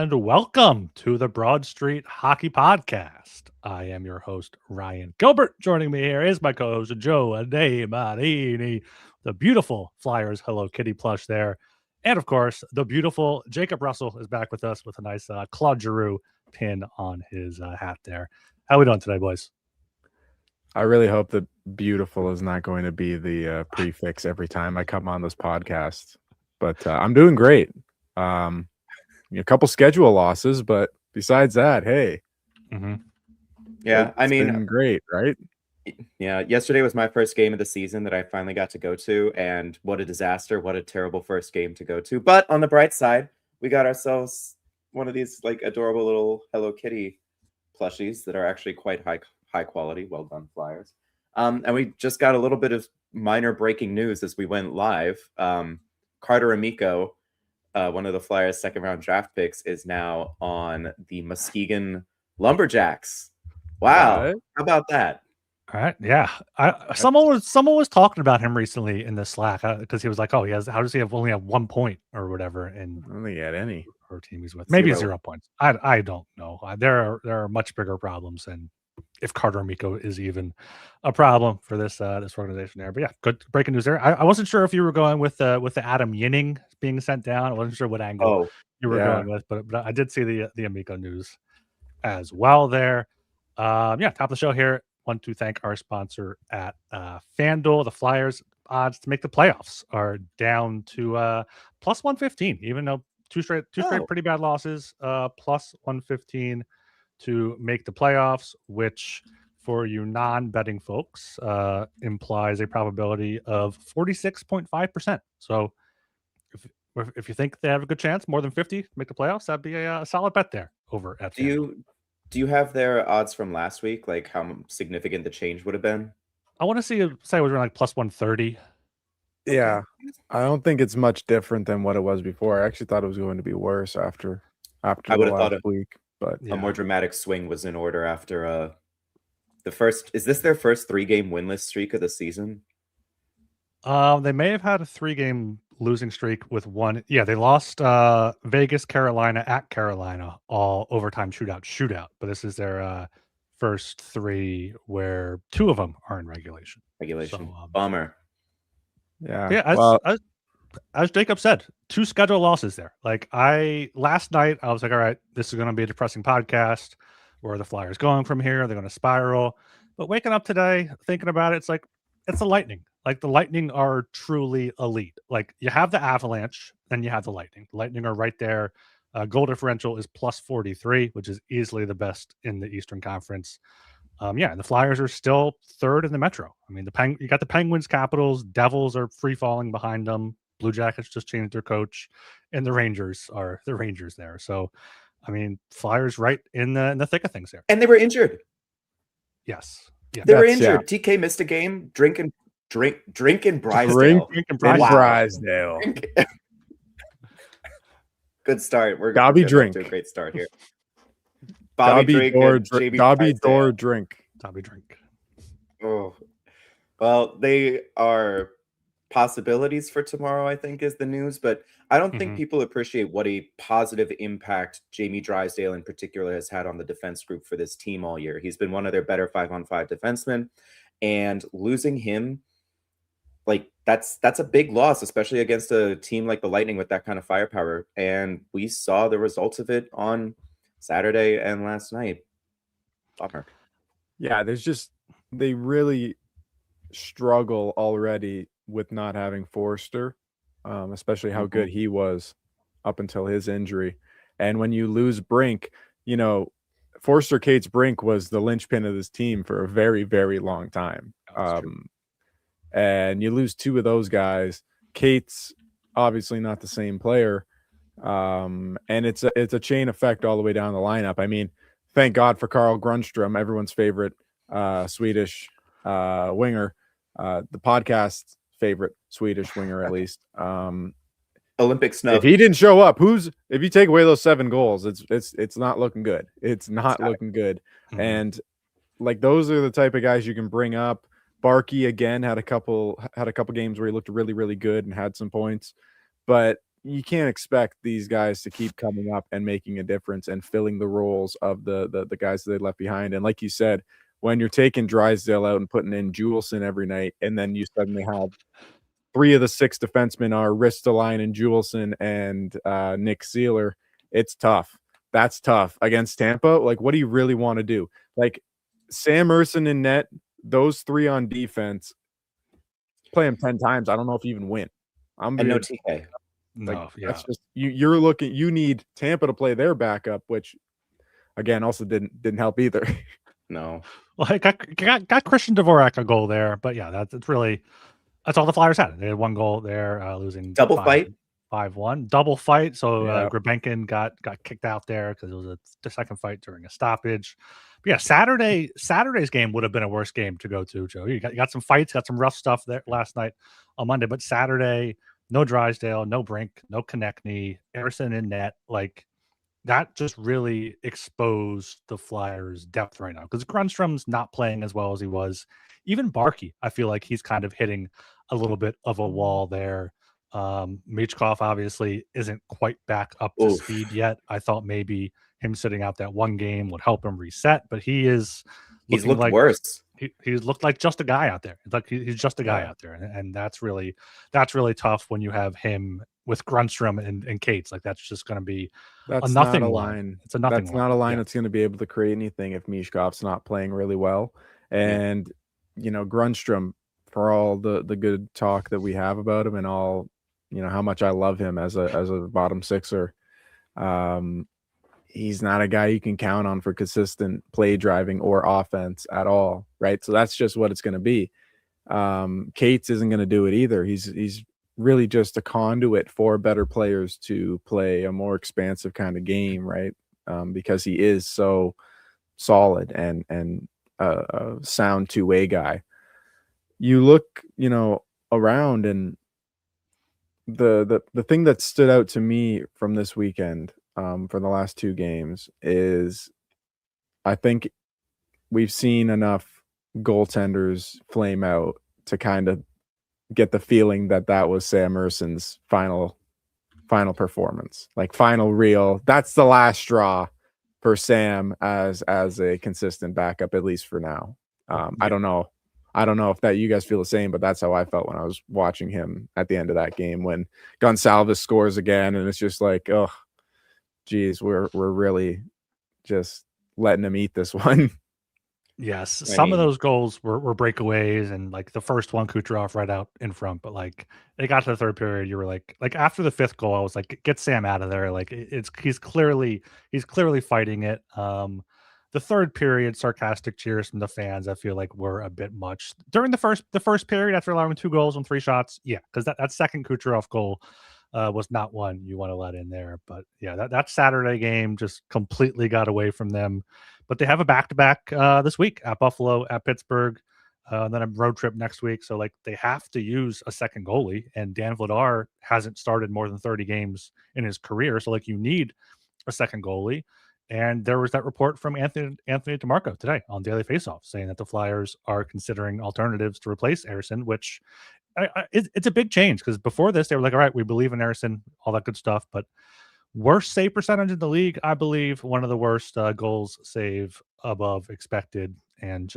and welcome to the Broad Street Hockey Podcast. I am your host, Ryan Gilbert. Joining me here is my co-host, Joe DeMarini, the beautiful Flyers Hello Kitty plush there. And of course, the beautiful Jacob Russell is back with us with a nice Claude Giroux pin on his hat there. How we doing today, boys? I really hope that beautiful is not going to be the prefix every time I come on this podcast. But I'm doing great. A couple schedule losses, but besides that, hey. Mm-hmm. Yeah, it's been great, right? Yeah, yesterday was my first game of the season that I finally got to go to, and what a disaster, what a terrible first game to go to. But on the bright side, we got ourselves one of these like adorable little Hello Kitty plushies that are actually quite high quality. Well done, Flyers. And we just got a little bit of minor breaking news as we went live. Carter Amico, one of the Flyers' second-round draft picks, is now on the Muskegon Lumberjacks. Wow, how about that? All right, yeah. Someone was talking about him recently in the Slack because he was like, "Oh, how does he only have 1 point or whatever?" And I don't think he had any. Or team he's with, maybe 0 points. I don't know. There are much bigger problems, and if Carter Amico is even a problem for this organization there. But yeah, good breaking news there. I wasn't sure if you were going with the Adam Yinning being sent down. I wasn't sure what angle you were going with, but I did see the Amico news as well there. Top of the show here. Want to thank our sponsor at FanDuel. The Flyers odds to make the playoffs are down to plus 115, even though two straight pretty bad losses. Plus 115 to make the playoffs, which for you non-betting folks implies a probability of 46.5%. So if you think they have a good chance, more than 50 to make the playoffs, that'd be a solid bet there over at Do you have their odds from last week? Like how significant the change would have been? I want to say it was around like plus 130. Yeah, I don't think it's much different than what it was before. I actually thought it was going to be worse after I would have thought week, but a more dramatic swing was in order after the first. Is this their first 3-game winless streak of the season? They may have had a 3-game losing streak with one. Yeah, they lost Vegas, Carolina at Carolina, all overtime shootout. But this is their first 3 where 2 of them are in regulation. So, bummer. Yeah. As Jacob said, 2 schedule losses there. Like last night, I was like, all right, this is going to be a depressing podcast. Where are the Flyers going from here? They're going to spiral. But waking up today, thinking about it, it's like, it's the Lightning. Like the Lightning are truly elite. Like you have the Avalanche, then you have the Lightning. The Lightning are right there. Goal differential is plus 43, which is easily the best in the Eastern Conference. The Flyers are still 3rd in the Metro. I mean, you got the Penguins, Capitals, Devils are free falling behind them. Blue Jackets just changed their coach, and the Rangers are the Rangers there. So, I mean, Flyers right in the thick of things there. And they were injured. Yes. Yeah, they were injured. Yeah. TK missed a game. Drinking Brysdale. Drinking Brysdale. Good start. We're Dobby to drink. A great start here. Dobby drink. Oh, well, they are possibilities for tomorrow, I think, is the news. But I don't think people appreciate what a positive impact Jamie Drysdale in particular has had on the defense group for this team all year. He's been one of their better 5-on-5 defensemen, and losing him, like that's a big loss, especially against a team like the Lightning with that kind of firepower. And we saw the results of it on Saturday and last night. Bummer. Yeah, they really struggle already with not having Forster, especially how good he was up until his injury. And when you lose Brink, Forster Cates Brink was the linchpin of this team for a very, very long time. And you lose 2 of those guys. Cates, obviously not the same player. And it's a chain effect all the way down the lineup. I mean, thank God for Carl Grundstrom, everyone's favorite Swedish winger, the podcast favorite Swedish winger, at least. Olympic snub. If he didn't show up, if you take away those 7 goals, it's not looking good. It's not looking good. And like those are the type of guys you can bring up. Barkey again had a couple games where he looked really, really good and had some points. But you can't expect these guys to keep coming up and making a difference and filling the roles of the guys that they left behind. And like you said, when you're taking Drysdale out and putting in Juleson every night, and then you suddenly have 3 of the 6 defensemen are Ristolainen, Juleson, and Nick Seeler, it's tough. That's tough against Tampa. Like, what do you really want to do? Like, Sam Ersson in net, those 3 on defense, play them 10 times. I don't know if you even win. And no TK. No, That's just you're looking. You need Tampa to play their backup, which again also didn't help either. No. Well, I got Christian Dvorak a goal there, but yeah, that's all the Flyers had. They had 1 goal there, losing Double fight. 5-1 double fight. So Grebenkin got kicked out there because it was the second fight during a stoppage. But yeah, Saturday's game would have been a worse game to go to, Joe. You got some fights, got some rough stuff there last night on Monday, but Saturday, no Drysdale, no Brink, no Konechny, Ersson in net. Like, that just really exposed the Flyers' depth right now because Grundstrom's not playing as well as he was. Even Barkey, I feel like he's kind of hitting a little bit of a wall there. Michkov obviously isn't quite back up to speed yet. I thought maybe him sitting out that 1 game would help him reset, but he's looked like worse. He's looked like just a guy out there. Like he's just a guy out there, and that's really tough when you have him with Grundstrom and Cates. Like, that's just going to be a nothing line. It's a nothing. That's not a line that's going to be able to create anything if Michkov's not playing really well. And Grundstrom, for all the good talk that we have about him and all, how much I love him as a bottom sixer, he's not a guy you can count on for consistent play driving or offense at all, right? So that's just what it's going to be. Cates isn't going to do it either. He's really just a conduit for better players to play a more expansive kind of game, right? Because he is so solid and a sound two-way guy. You look, around, and the thing that stood out to me from this weekend, for the last 2 games, is I think we've seen enough goaltenders flame out to kind of get the feeling that was Sam Ersson's final performance, like final real. That's the last straw for Sam as a consistent backup, at least for now. I don't know if that you guys feel the same, but that's how I felt when I was watching him at the end of that game when Gonsalves scores again, and it's just like, oh, geez, we're really just letting him eat this one. Yes, some of those goals were breakaways, and like the first one, Kucherov right out in front. But like they got to the third period, you were like after the 5th goal, I was like, get Sam out of there. Like he's clearly fighting it. The third period, sarcastic cheers from the fans, I feel like were a bit much during the first period after allowing 2 goals on 3 shots. Yeah, because that second Kucherov goal was not one you want to let in there. But yeah, that Saturday game just completely got away from them. But they have a back-to-back this week at Buffalo, at Pittsburgh, then a road trip next week. So like they have to use a second goalie, and Dan Vladar hasn't started more than 30 games in his career. So like you need a second goalie. And there was that report from Anthony DeMarco today on Daily Faceoff saying that the Flyers are considering alternatives to replace Ersson, which it's a big change because before this they were like, all right, we believe in Ersson, all that good stuff, but worst save percentage in the league, I believe. One of the worst goals save above expected, and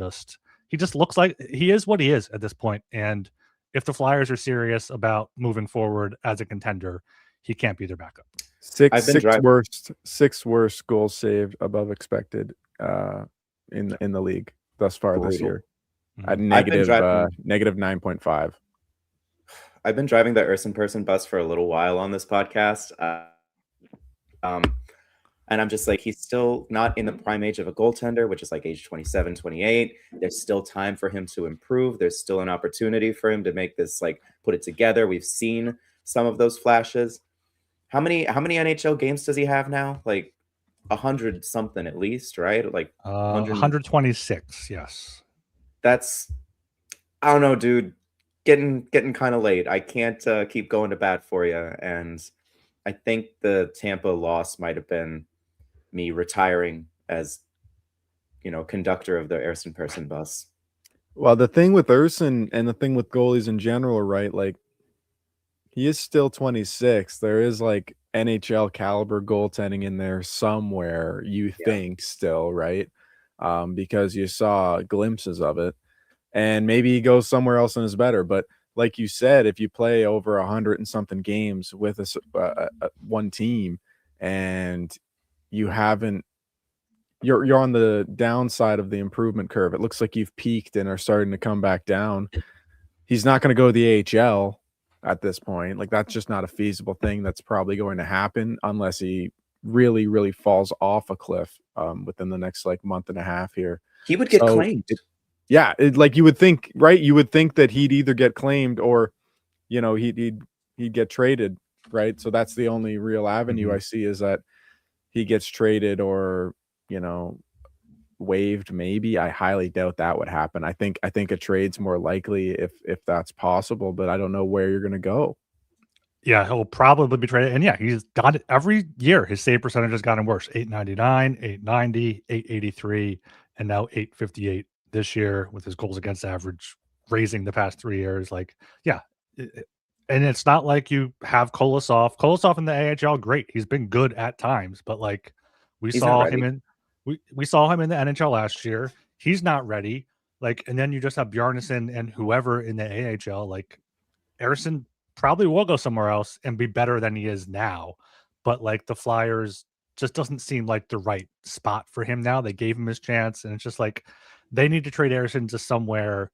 he just looks like he is what he is at this point. And if the Flyers are serious about moving forward as a contender, he can't be their backup. Sixth worst goals saved above expected in the league thus far this year. At negative 9.5. I've been driving the Ersson person bus for a little while on this podcast. And I'm just like, he's still not in the prime age of a goaltender, which is like age 27, 28. There's still time for him to improve. There's still an opportunity for him to make this, like, put it together. We've seen some of those flashes. How many NHL games does he have now? Like 100 something at least, right? Like 126. Yes. That's, I don't know, dude, getting kind of late. I can't keep going to bat for you. And I think the Tampa loss might have been me retiring as, conductor of the Ersson person bus. Well, the thing with Ersson and the thing with goalies in general, right? Like, He is still 26. There is like NHL caliber goaltending in there somewhere, you think still, right? Because you saw glimpses of it. And maybe he goes somewhere else and is better. But like you said, if you play over 100 and something games with one team and you haven't, you're on the downside of the improvement curve. It looks like you've peaked and are starting to come back down. He's not going to go to the AHL at this point. Like, that's just not a feasible thing that's probably going to happen unless he really, really falls off a cliff within the next like month and a half here. He would get claimed. Yeah, like you would think, right? You would think that he'd either get claimed or, you know, he'd get traded, right? So that's the only real avenue I see, is that he gets traded or, you know, waived. Maybe. I highly doubt that would happen. I think a trade's more likely if that's possible, but I don't know where you're gonna go. Yeah, he'll probably be traded. And yeah, he's got it every year. His save percentage has gotten worse. 899, 890, 883, and now 858 this year, with his goals against average raising the past 3 years. Like, yeah. And it's not like you have Kolosov in the AHL, great. He's been good at times, but like we He's saw not him ready. we saw him in the NHL last year. He's not ready. Like, and then you just have Bjarnason and whoever in the AHL. Like, Ersson probably will go somewhere else and be better than he is now. But like the Flyers just doesn't seem like the right spot for him now. They gave him his chance, and it's just like they need to trade Ersson to somewhere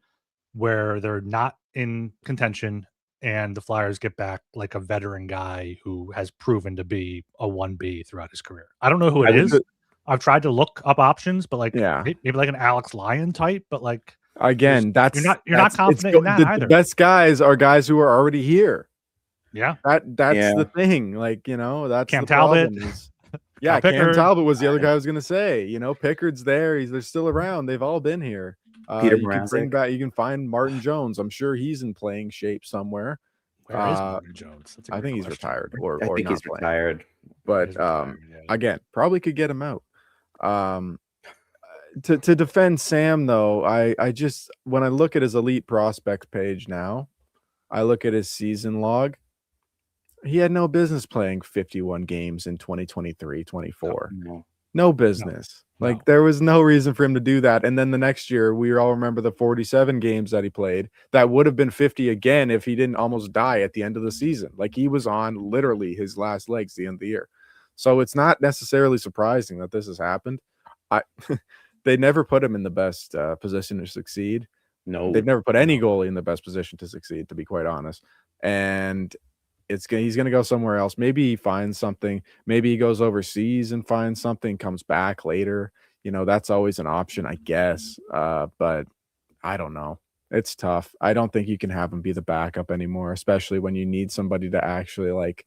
where they're not in contention, and the Flyers get back like a veteran guy who has proven to be a 1B throughout his career. I don't know who it is. I've tried to look up options, but like maybe like an Alex Lyon type, but like again, you're not confident in that either. The best guys are guys who are already here. Yeah. That's the thing. Like, you know, that's Cam the problem. Talbot. Yeah, Cam Talbot was the other guy I was gonna say. You know, Pickard's there. They're still around. They've all been here. Peter you can bring Mrazek. back. You can find Martin Jones. I'm sure he's in playing shape somewhere. Where is Martin Jones? I think he's retired, or I think not he's playing. retired. But again, probably could get him out. To defend Sam though, I just, when I look at his elite prospects page now, I look at his season log. He had no business playing 51 games in 2023-24. No business. Like, there was no reason for him to do that. And then the next year, we all remember the 47 games that he played. That would have been 50 again if he didn't almost die at the end of the season. Like, he was on literally his last legs at the end of the year. So it's not necessarily surprising that this has happened. They never put him in the best position to succeed. No, they've never put any goalie in the best position to succeed, to be quite honest. And he's going to go somewhere else. Maybe he finds something. Maybe he goes overseas and finds something, comes back later. You know, that's always an option, I guess. But I don't know. It's tough. I don't think you can have him be the backup anymore, especially when you need somebody to actually like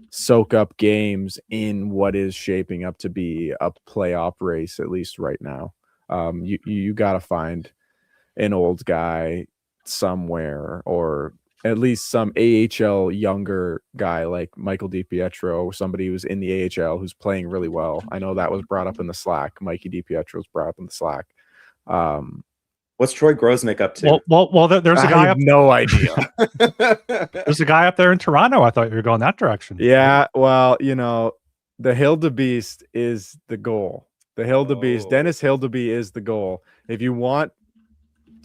soak up games in what is shaping up to be a playoff race, at least right now. You got to find an old guy somewhere, or at least some AHL younger guy like Michael DiPietro, or somebody who's in the AHL who's playing really well. I know that was brought up in the Slack. Mikey DiPietro was brought up in the Slack. What's Troy Grosnick up to? Well, there's a guy. I have no idea. There's a guy up there in Toronto. I thought you were going that direction. Yeah, well, you know, the Hildebeest is the goal. The Hildebeest, Dennis Hildeby is the goal. If you want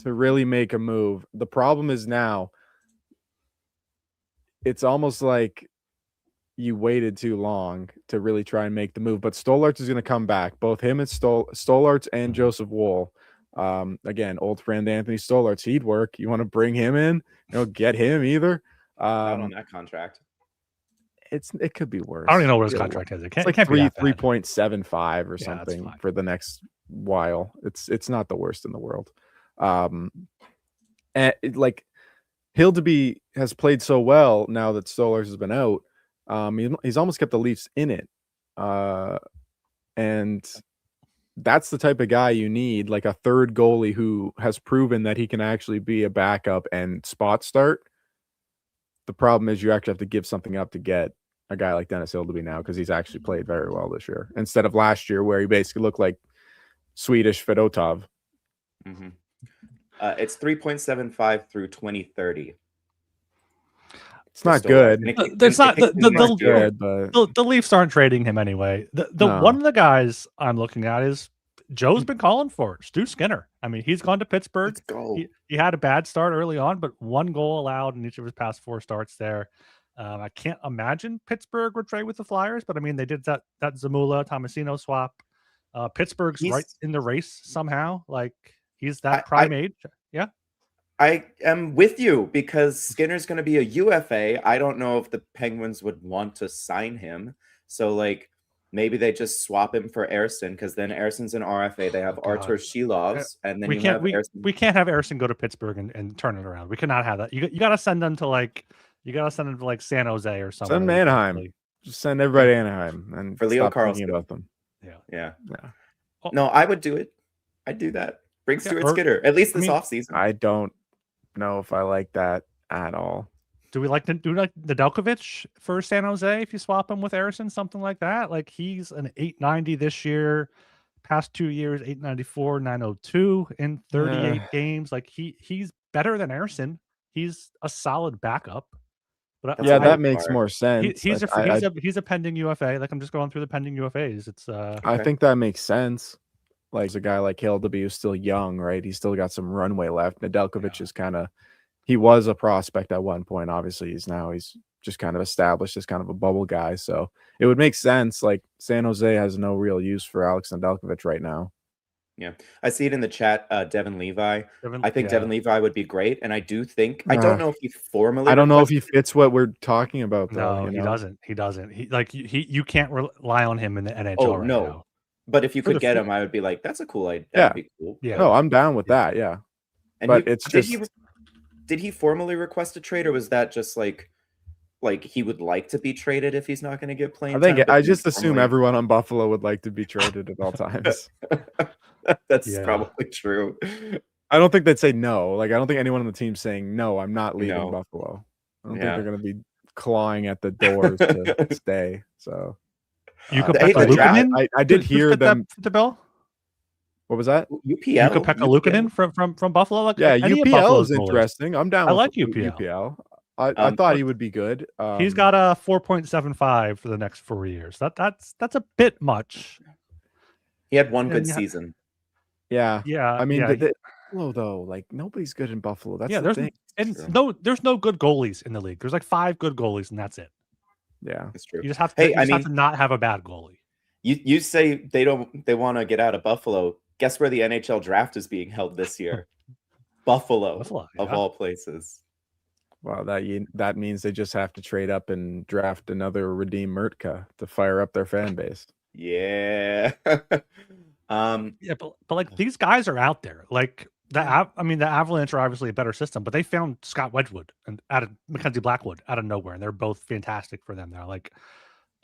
to really make a move, the problem is now it's almost like you waited too long to really try and make the move. But Stolarz is going to come back. Both him and Stolarz and Joseph Woll. Again, old friend Anthony Stolarz, he'd work. You want to bring him in? You know, get him either. Not on that contract. It could be worse. I don't even know what his contract is. It can't, it's like it can't be 3.75 or something for the next while. It's not the worst in the world. And like Hildeby has played so well now that Stolarz has been out. He's almost kept the Leafs in it. And that's the type of guy you need, like a third goalie who has proven that he can actually be a backup and spot start. The problem is you actually have to give something up to get a guy like Dennis Hildeby now, because he's actually played very well this year instead of last year where he basically looked like Swedish Fedotov. It's 3.75 through 2030. It's not Ristolainen. good. And it keeps- That's and not it keeps the in my Not queue. good, but the Leafs aren't trading him anyway. The No. one of the guys I'm looking at is Joe's been calling for it, Stu Skinner. I mean, he's gone to Pittsburgh. Let's go. He had a bad start early on, but 1 goal allowed in each of his past 4 starts there. I can't imagine Pittsburgh would trade with the Flyers, but I mean, they did that Zamula Tomasino swap. Pittsburgh's right He's- in the race somehow. Like he's that I- prime age. Yeah. I am with you because Skinner's going to be a UFA. I don't know if the Penguins would want to sign him. So, like, maybe they just swap him for Ersson because then Ersson's an RFA. They have Oh, God. Artur Shilovs, and then we you can't have we, Ersson. we can't have Ersson go to Pittsburgh and turn it around. We cannot have that. You got to send them to like San Jose or something. send them Anaheim. Just send everybody to Anaheim and For Leo stop thinking Carlson. about them. Yeah. Oh. No, I would do it. I'd do that. Bring Yeah, Stuart or- Skinner, at least I this mean, offseason. I don't know if I like that at all. Do we like Nedeljkovic for San Jose if you swap him with Ersson, something like that? Like he's an 890 this year, past 2 years, 894, 902 in 38 games. Like he's better than Ersson. He's a solid backup. But That's Yeah, a that wild makes card. more sense. he's I a pending UFA. Like I'm just going through the pending UFAs. It's I Okay. think that makes sense. Like a guy like Hildeby who's still young, right? He's still got some runway left. Nedeljkovic is kind of, he was a prospect at one point. Obviously, he's just kind of established as kind of a bubble guy. So it would make sense. Like San Jose has no real use for Alex Nedeljkovic right now. Yeah. I see it in the chat, Devin Levi. I think Devin Levi would be great. And I do think, I don't know if he formally. I don't know if requested- he fits what we're talking about, though. No, you he know? doesn't. He doesn't. You can't rely on him in the NHL Oh, right no. now. But if you For could the get fu- him, I would be like, that's a cool idea. Yeah. That'd be cool. Yeah. No, I'm down with that. Yeah. And But he- it's did just- did he formally request a trade, or was that just like he would like to be traded if he's not going to get playing? I think time, but I he just assume formally- everyone on Buffalo would like to be traded at all times. That's Yeah. probably true. I don't think they'd say no. Like, I don't think anyone on the team's saying, no, I'm not leaving No. Buffalo. I don't Yeah. think they're going to be clawing at the doors to stay. So You could Hey, Pekka the draft- Luukkonen? I did Who hear fit that them. fit the bill? What was that? UPL. You could Pekka Luukkonen from Buffalo. Like Yeah, any of UPL Buffalo's is goalies. interesting. I'm down I with like UPL. UPL. I thought he would be good. He's got a 4.75 for the next 4 years. That's a bit much. He had one And good yeah. season. Yeah. Yeah, I mean, yeah, Buffalo, though, like nobody's good in Buffalo. That's yeah. the There's thing. and there's no good goalies in the league. There's like 5 good goalies, and that's it. Yeah. It's true. You just have to. Hey, you I just have mean- to not have a bad goalie. You say they want to get out of Buffalo. Guess where the NHL draft is being held this year? Buffalo, Buffalo, of yeah. all places. Well, that means they just have to trade up and draft another Redeem Murtka to fire up their fan base. Yeah. Yeah, but like these guys are out there. Like the Avalanche are obviously a better system, but they found Scott Wedgwood and added Mackenzie Blackwood out of nowhere, and they're both fantastic for them. They're like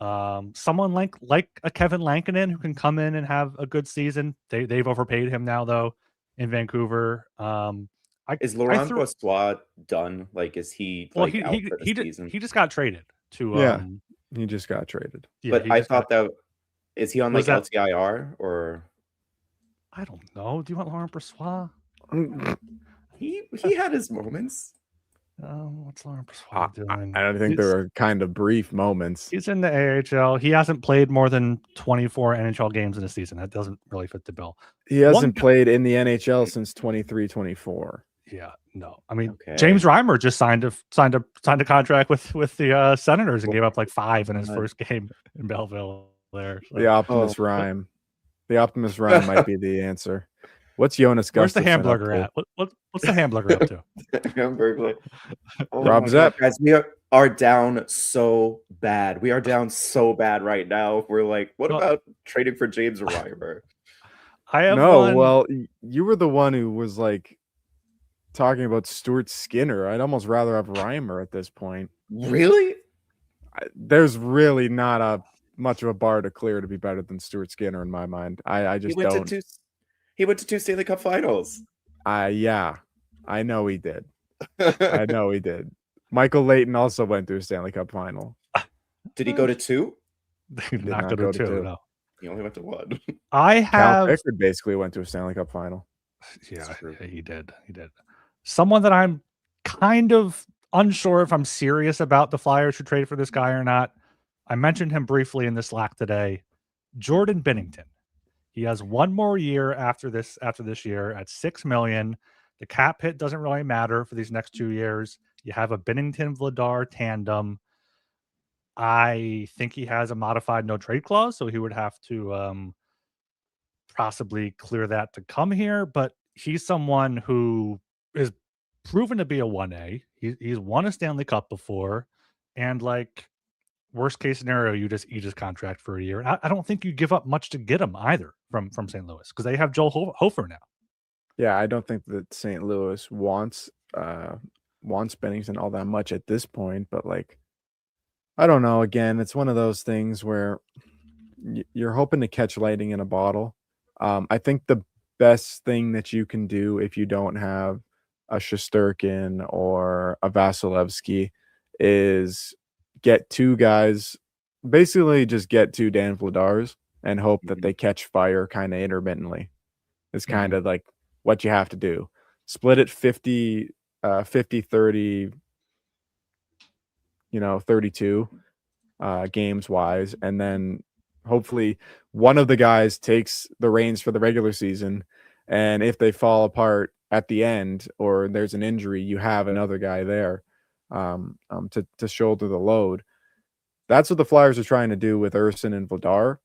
someone like a Kevin Lankinen who can come in and have a good season. They've overpaid him now though in Vancouver. Is Laurent Brossoit done? Like, is he Well, like out for the season? he just got traded to Yeah. He just got traded. yeah, But he I just thought got- that is he on Was like that- LTIR or I don't know. Do you want Laurent Brossoit? he had his moments. What's Laurent Brossoit doing? I don't think there were kind of brief moments. He's in the AHL. He hasn't played more than 24 NHL games in a season. That doesn't really fit the bill. He hasn't One- played in the NHL since 23-24. Yeah, no. I mean, Okay. James Reimer just signed a contract with the Senators and gave up like 5 in his first game in Belleville. There, so. The Optimus Rhyme. The Optimus Rhyme might be the answer. What's Jonas Where's the Gustafsson up hamburger to? at? What's the hamburger up to? Hamburger. Oh Rob my Zepp. God, guys, we are down so bad. We are down so bad right now. We're like, what Well- about trading for James Reimer? I have No, one. well, you were the one who was like talking about Stuart Skinner. I'd almost rather have Reimer at this point. Really? There's really not much of a bar to clear to be better than Stuart Skinner in my mind. I just don't. He went to 2 Stanley Cup Finals. Yeah, I know he did. I know he did. Michael Layton also went to a Stanley Cup final. Did he go to 2? Not not good go to to 2. 2. No. He only went to 1. I Cal have. Pickard basically went to a Stanley Cup final. Yeah, That's true. he did. He did. Someone that I'm kind of unsure if I'm serious about the Flyers should trade for this guy or not. I mentioned him briefly in the Slack today. Jordan Binnington. He has one more year after this year at $6 million. The cap hit doesn't really matter for these next 2 years. You have a Binnington-Vladar tandem. I think he has a modified no trade clause, so he would have to possibly clear that to come here. But he's someone who is proven to be a 1A. He's won a Stanley Cup before, and like worst case scenario, you just eat his contract for a year. And I don't think you give up much to get him either from St. Louis because they have Joel Hofer now. Yeah, I don't think that St. Louis wants Bennington all that much at this point, but like, I don't know. Again, it's one of those things where you're hoping to catch lightning in a bottle. I think the best thing that you can do if you don't have a Shesterkin or a Vasilevsky is get two guys, basically just get two Dan Vladars and hope that they catch fire kind of intermittently. It's kind of like what you have to do. Split it 50, 30, 32 games wise, and then hopefully one of the guys takes the reins for the regular season, and if they fall apart at the end or there's an injury, you have another guy there to shoulder the load. That's what the Flyers are trying to do with Ersson and Vladar.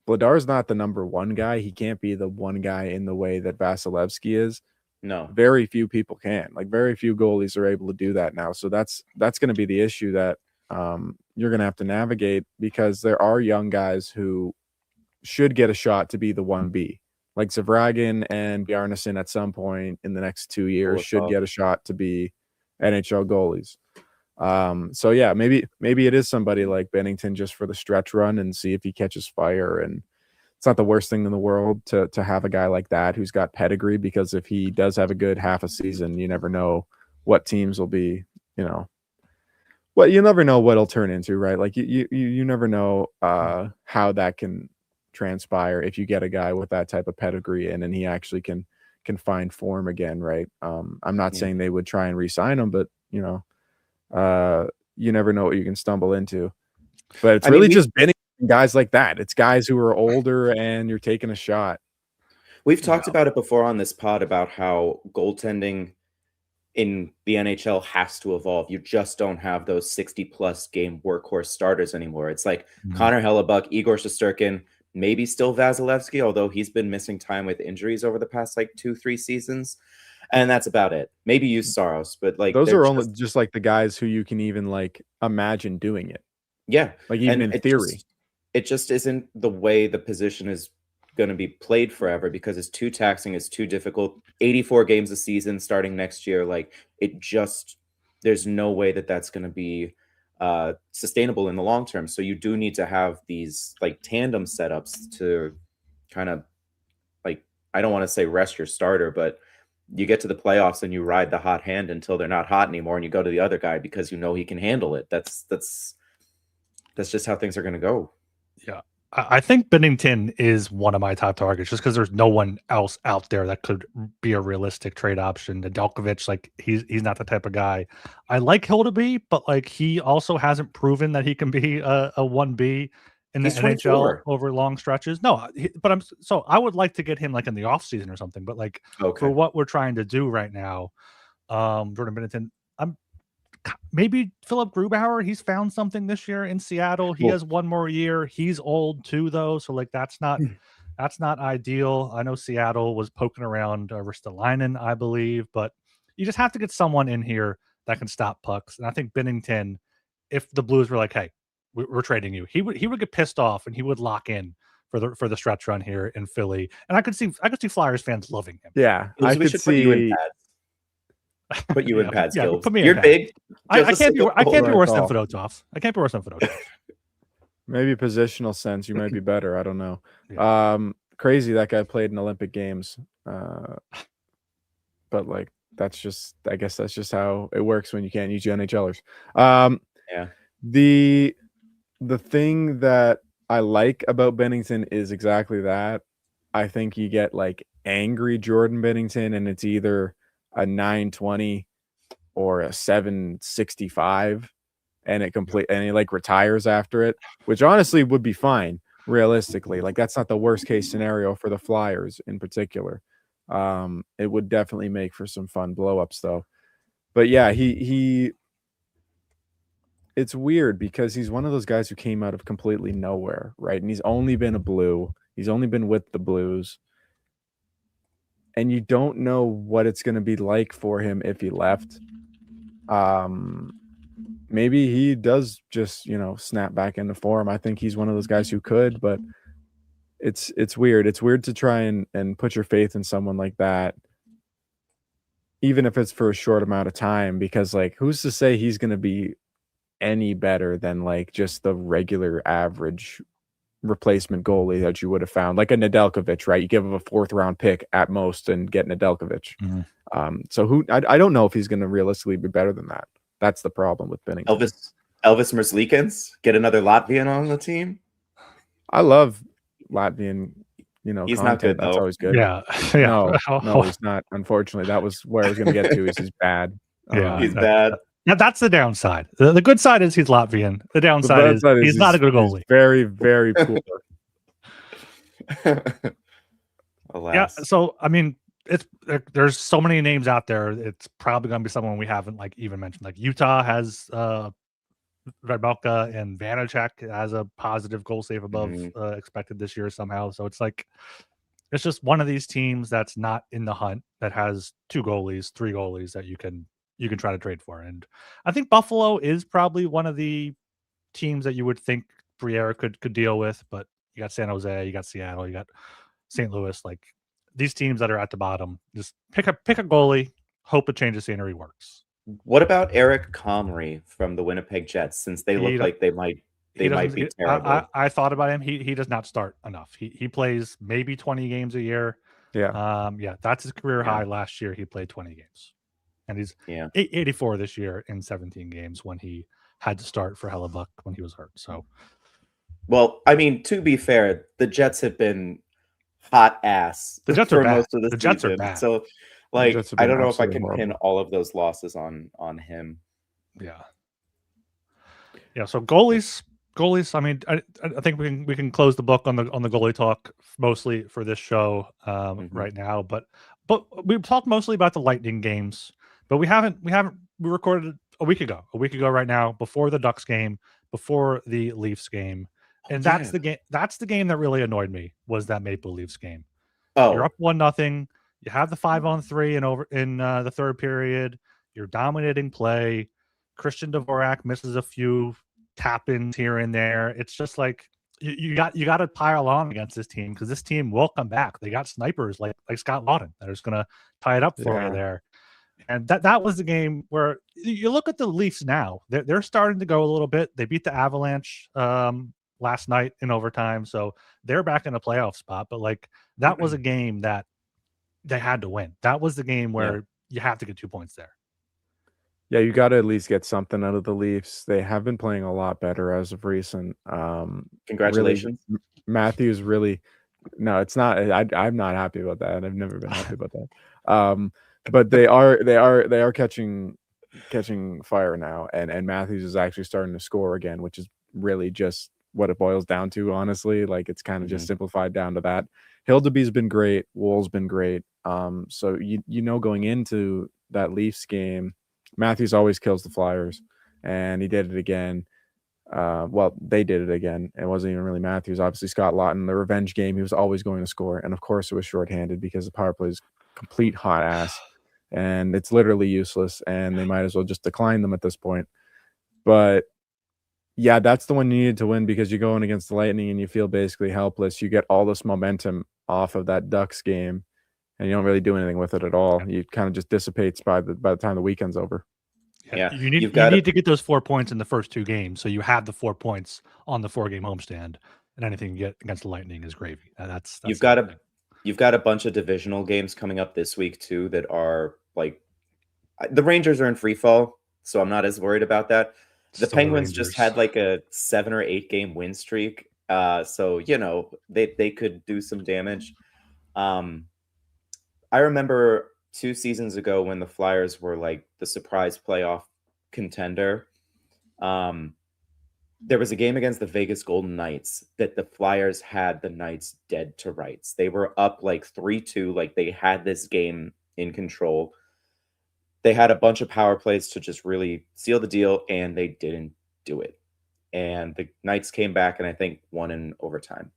Vladar's not the number one guy. He can't be the one guy in the way that Vasilevsky is. No, very few people can. Like very few goalies are able to do that now. So that's going to be the issue that you're going to have to navigate, because there are young guys who should get a shot to be the 1B. Like Zavragin and Bjarnason at some point in the next 2 years should get a shot to be NHL goalies. So yeah, maybe it is somebody like Binnington just for the stretch run and see if he catches fire. And it's not the worst thing in the world to have a guy like that who's got pedigree, because if he does have a good half a season, you never know what teams will be, well, you never know what it'll turn into, right? Like you never know how that can transpire if you get a guy with that type of pedigree and then he actually can find form again, right? I'm not saying they would try and re-sign him, but you never know what you can stumble into. But it's really just Binnington, guys like that. It's guys who are older and you're taking a shot. We've talked about it before on this pod about how goaltending in the NHL has to evolve. You just don't have those 60-plus game workhorse starters anymore. It's like Connor Hellebuck, Igor Shesterkin, maybe still Vasilevsky, although he's been missing time with injuries over the past 2-3 seasons. And that's about it. Maybe use Saros, but those are only just like the guys who you can even imagine doing it. Yeah. Like even in theory. It just isn't the way the position is going to be played forever, because it's too taxing, it's too difficult. 84 games a season starting next year. There's no way that's going to be sustainable in the long term. So you do need to have these tandem setups to kind of I don't want to say rest your starter, but you get to the playoffs and you ride the hot hand until they're not hot anymore, and you go to the other guy because he can handle it. That's just how things are going to go. Yeah. I think Binnington is one of my top targets just because there's no one else out there that could be a realistic trade option. Nedeljkovic, he's not the type of guy. I like Hildeby, but he also hasn't proven that he can be a 1B in the NHL over long stretches. No, I would like to get him in the offseason or something, but for what we're trying to do right now, Jordan Binnington, maybe Philip Grubauer, he's found something this year in Seattle. He has one more year. He's old too, though, so that's not ideal. I know Seattle was poking around Ristolainen, I believe, but you just have to get someone in here that can stop pucks. And I think Binnington, if the Blues were hey, we're trading you, he would get pissed off and he would lock in for the stretch run here in Philly. And I could see Flyers fans loving him. Yeah, I could see. Put you in pads, Gil. You're big. I can't be worse than Fedotov. I can't be worse than Fedotov. Maybe positional sense, you might be better. I don't know. Yeah. Crazy that guy played in Olympic Games. But that's just, I guess that's just how it works when you can't use your NHLers. Yeah. The thing that I like about Binnington is exactly that. I think you get angry Jordan Binnington, and it's either a 920 or a 765 and he like retires after it, which honestly would be fine realistically. Like that's not the worst case scenario for the Flyers in particular. It would definitely make for some fun blowups though. But yeah, it's weird because he's one of those guys who came out of completely nowhere, right? And he's only been a Blue. He's only been with the Blues. And you don't know what it's going to be like for him if he left. Maybe he does just, snap back into form. I think he's one of those guys who could, but it's weird. It's weird to try and put your faith in someone like that, even if it's for a short amount of time, because like, who's to say he's going to be any better than like just the regular average replacement goalie that you would have found, like a Nedeljkovic, right? You give him a 4th round pick at most and get Nedeljkovic. Mm-hmm. So I don't know if he's going to realistically be better than that. That's the problem with Binnington. Elvis Merzlikins, get another Latvian on the team. I love Latvian, he's content. Not good. That's though. always good. Yeah. No, he's not. Unfortunately, that was where I was going to get to. Is he's bad. Yeah, he's bad. That's the downside. The good side is he's Latvian. The downside is he's not a good goalie. Very, very poor. Alas. Yeah. So I mean, there's so many names out there. It's probably going to be someone we haven't like even mentioned. Like Utah has Rybelka, and Vanacek has a positive goal save above expected this year somehow. So it's like it's just one of these teams that's not in the hunt that has 2 goalies, 3 goalies that you can try to trade for. And I think Buffalo is probably one of the teams that you would think Briere could deal with, but you got San Jose, you got Seattle, you got St. Louis. Like these teams that are at the bottom, just pick a goalie, hope a change of scenery works. What about Eric Comrie from the Winnipeg Jets? Since they look like they might be terrible. I thought about him. He does not start enough. He plays maybe 20 games a year. Yeah. That's his career high. Last year he played 20 games. And he's 84 this year in 17 games when he had to start for Hellebuck when he was hurt. So, well, I mean, to be fair, the Jets have been hot ass. The Jets for are bad. most of the season. Jets are bad. So, like, I don't know if I can pin all of those losses on him. Yeah. So goalies. I mean, I think we can close the book on the goalie talk mostly for this show right now. But we've talked mostly about the Lightning games. But we recorded a week ago right now, before the Ducks game, before the Leafs game. And that's the game that really annoyed me, was that Maple Leafs game. You're up 1-0. You have the 5-on-3 in the third period. You're dominating play. Christian Dvorak misses a few tap-ins here and there. It's just like you got to pile on against this team, because this team will come back. They got snipers like Scott Laughton that are just going to tie it up for you there. And that was the game where you look at the Leafs now. They're starting to go a little bit. They beat the Avalanche last night in overtime, so they're back in a playoff spot. But like that was a game that they had to win. That was the game where you have to get 2 points there. Yeah, you got to at least get something out of the Leafs. They have been playing a lot better as of recent. Congratulations, really, Matthews. Really, no, it's not. I'm not happy about that. I've never been happy about that. But they are catching fire now, and Matthews is actually starting to score again, which is really just what it boils down to, honestly. Like it's kind of just simplified down to that. Hildeby's been great, Wool's been great. So going into that Leafs game, Matthews always kills the Flyers, and he did it again. They did it again. It wasn't even really Matthews. Obviously, Scott Laughton, the revenge game, he was always going to score, and of course it was shorthanded because the power play is complete hot ass. And it's literally useless, and they might as well just decline them at this point. But yeah, that's the one you needed to win, because you're going against the Lightning and you feel basically helpless. You get all this momentum off of that Ducks game, and you don't really do anything with it at all. You kind of just dissipates by the time the weekend's over. Yeah, you need to get those 4 points in the first 2 games, so you have the 4 points on the 4-game homestand, and anything you get against the Lightning is gravy. That's you've got a bunch of divisional games coming up this week too that are like, the Rangers are in free fall, so I'm not as worried about that. The Penguins just had like a 7 or 8 game win streak, so they could do some damage. I remember 2 seasons ago when the Flyers were like the surprise playoff contender. There was a game against the Vegas Golden Knights that the Flyers had the Knights dead to rights. They were up like 3-2, like they had this game in control. They had a bunch of power plays to just really seal the deal, and they didn't do it. And the Knights came back and I think won in overtime.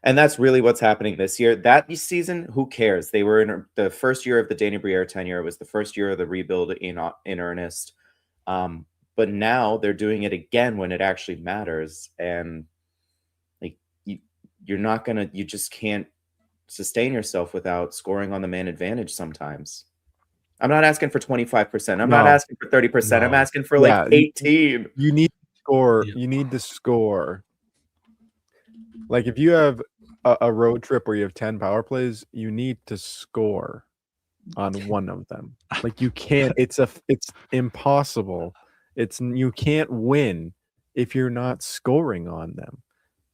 And that's really what's happening this year. That season, who cares? They were in the first year of the Danny Briere tenure. It was the first year of the rebuild in earnest. But now they're doing it again when it actually matters. And like you just can't sustain yourself without scoring on the man advantage sometimes. I'm not asking for 25%. I'm not asking for 30%. I'm asking for like 18. You need to score. Yeah. You need to score. Like if you have a road trip where you have 10 power plays, you need to score on one of them. Like you can't. It's impossible. You can't win if you're not scoring on them.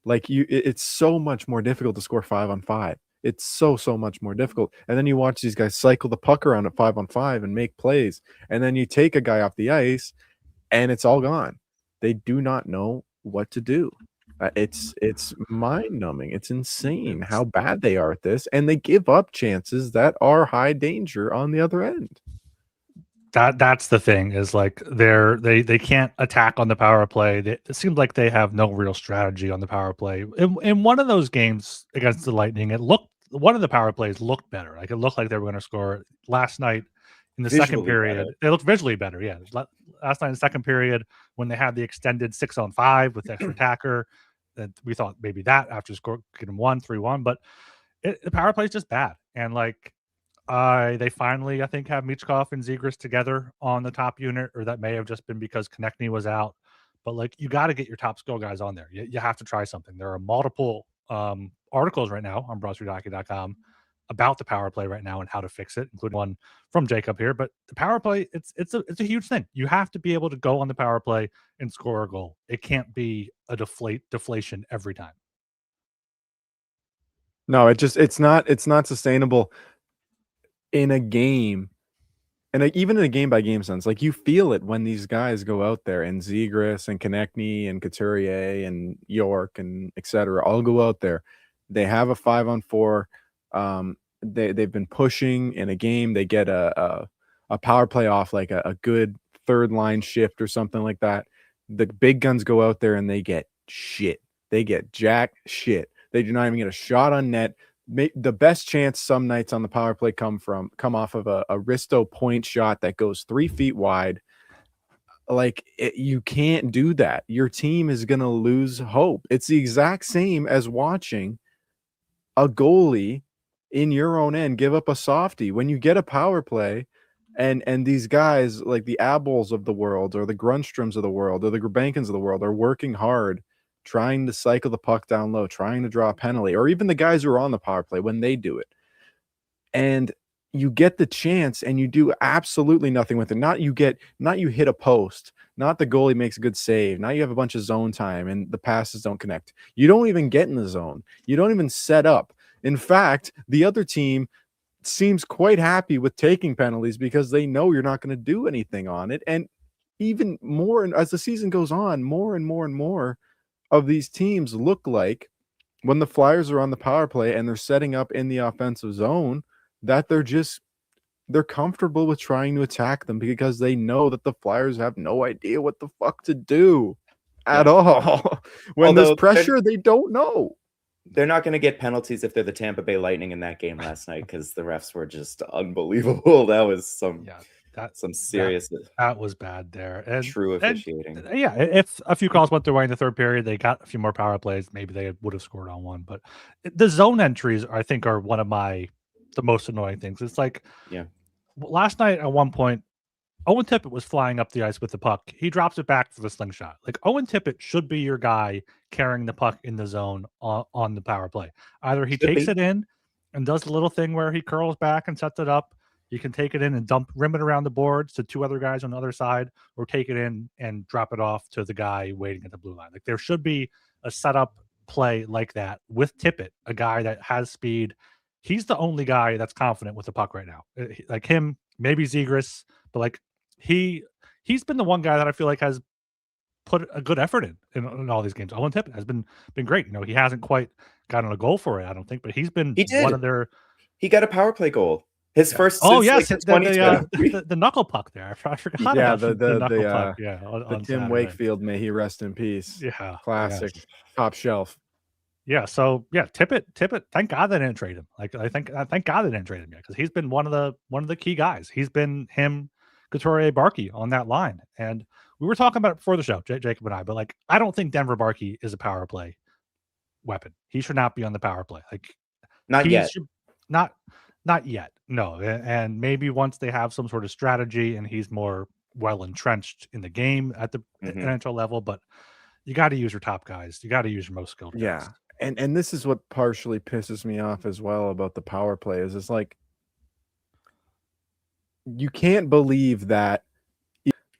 Like it's so much more difficult to score 5-on-5. It's so much more difficult. And then you watch these guys cycle the puck around at 5-on-5 and make plays. And then you take a guy off the ice and it's all gone. They do not know what to do. It's mind-numbing. It's insane how bad they are at this. And they give up chances that are high danger on the other end. That's the thing, is like they can't attack on the power play. It seems like they have no real strategy on the power play. In one of those games against the Lightning, one of the power plays looked better. Like it looked like they were going to score. Last night in the second period, it looked visually better. Yeah, last night in the second period when they had the extended 6-on-5 with the extra attacker, that we thought maybe that after getting 3-1, but the power play is just bad. And like they finally, I think, have Michkov and Zegras together on the top unit, or that may have just been because Konechny was out. But like, you got to get your top skill guys on there. You have to try something. There are multiple articles right now on BroadStreetHockey.com about the power play right now and how to fix it, including one from Jacob here. But the power play, it's a huge thing. You have to be able to go on the power play and score a goal. It can't be a deflation every time. No, it's not sustainable in a game, and even in a game by game sense. Like you feel it when these guys go out there, and Zegras and Konechny and Couturier and York and etc. all go out there. They have a 5-on-4. They've been pushing in a game. They get a power play off like a good third line shift or something like that. The big guns go out there and they get shit. They get jack shit. They do not even get a shot on net. The best chance some nights on the power play come off of a Risto point shot that goes 3 feet wide. Like you can't do that. Your team is going to lose hope. It's the exact same as watching a goalie in your own end give up a softie. When you get a power play and these guys like the Abels of the world or the Grundstroms of the world or the Grabankins of the world are working hard, trying to cycle the puck down low, trying to draw a penalty, or even the guys who are on the power play when they do it. And you get the chance and you do absolutely nothing with it. Not you hit a post, not the goalie makes a good save. Now you have a bunch of zone time and the passes don't connect. You don't even get in the zone. You don't even set up. In fact, the other team seems quite happy with taking penalties because they know you're not going to do anything on it. And even more, and as the season goes on, more and more and more of these teams look like, when the Flyers are on the power play and they're setting up in the offensive zone, that they're comfortable with trying to attack them because they know that the Flyers have no idea what the fuck to do at all. When there's pressure, they don't know. They're not going to get penalties if they're the Tampa Bay Lightning in that game last night because the refs were just unbelievable. That was some serious. That was bad there. And true officiating. If a few calls went their way in the third period, they got a few more power plays. Maybe they would have scored on one. But the zone entries, I think, are one of the most annoying things. It's like, last night at one point, Owen Tippett was flying up the ice with the puck. He drops it back for the slingshot. Like, Owen Tippett should be your guy carrying the puck in the zone on the power play. Either he takes it in and does the little thing where he curls back and sets it up. You can take it in and rim it around the boards to 2 other guys on the other side, or take it in and drop it off to the guy waiting at the blue line. Like, there should be a setup play like that with Tippett, a guy that has speed. he's the only guy that's confident with the puck right now. Like him, maybe Zegras, but like he's been the one guy that I feel like has put a good effort in all these games. Owen Tippett has been great. He hasn't quite gotten a goal for it, I don't think, but he's been one of their. He got a power play goal. His first. Oh yes, the knuckle puck there. I forgot. Yeah, about the knuckle puck. Yeah, the Tim Wakefield, may he rest in peace. Yeah, classic, top shelf. Yeah, so yeah, Tippett. Thank God they didn't trade him. Like thank God they didn't trade him yet, because he's been one of the key guys. He's been him, Couturier, Barkey on that line, and we were talking about it before the show, Jacob and I. But like, I don't think Denver Barkey is a power play weapon. He should not be on the power play. Like, not yet. Not yet. No, and maybe once they have some sort of strategy and he's more well entrenched in the game at the NHL level, but you got to use your top guys. You got to use your most skilled guys. Yeah. And this is what partially pisses me off as well about the power play is it's like you can't believe that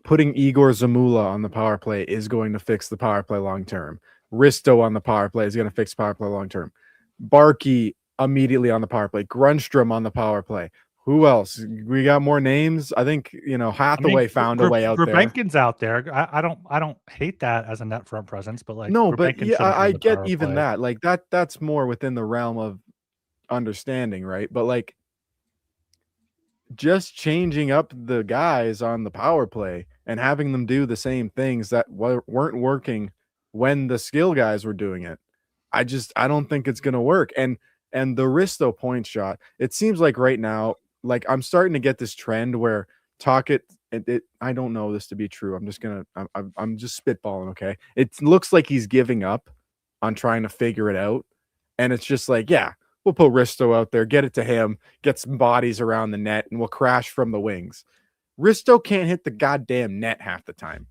putting Igor Zamula on the power play is going to fix the power play long term. Risto on the power play is going to fix power play long term. Barkey immediately on the power play. Grunstrom on the power play. Who else? We got more names. I think Hathaway found a way out there. Gurbenkin's out there. I don't hate that as a net front presence, but like no, but yeah, I get even that. Like that's more within the realm of understanding, right? But like just changing up the guys on the power play and having them do the same things that weren't working when the skill guys were doing it. I don't think it's gonna work. And the Risto point shot, it seems like right now, like I'm starting to get this trend where I don't know this to be true. I'm just spitballing. Okay. It looks like he's giving up on trying to figure it out. And it's just like, yeah, we'll put Risto out there, get it to him, get some bodies around the net, and we'll crash from the wings. Risto can't hit the goddamn net half the time.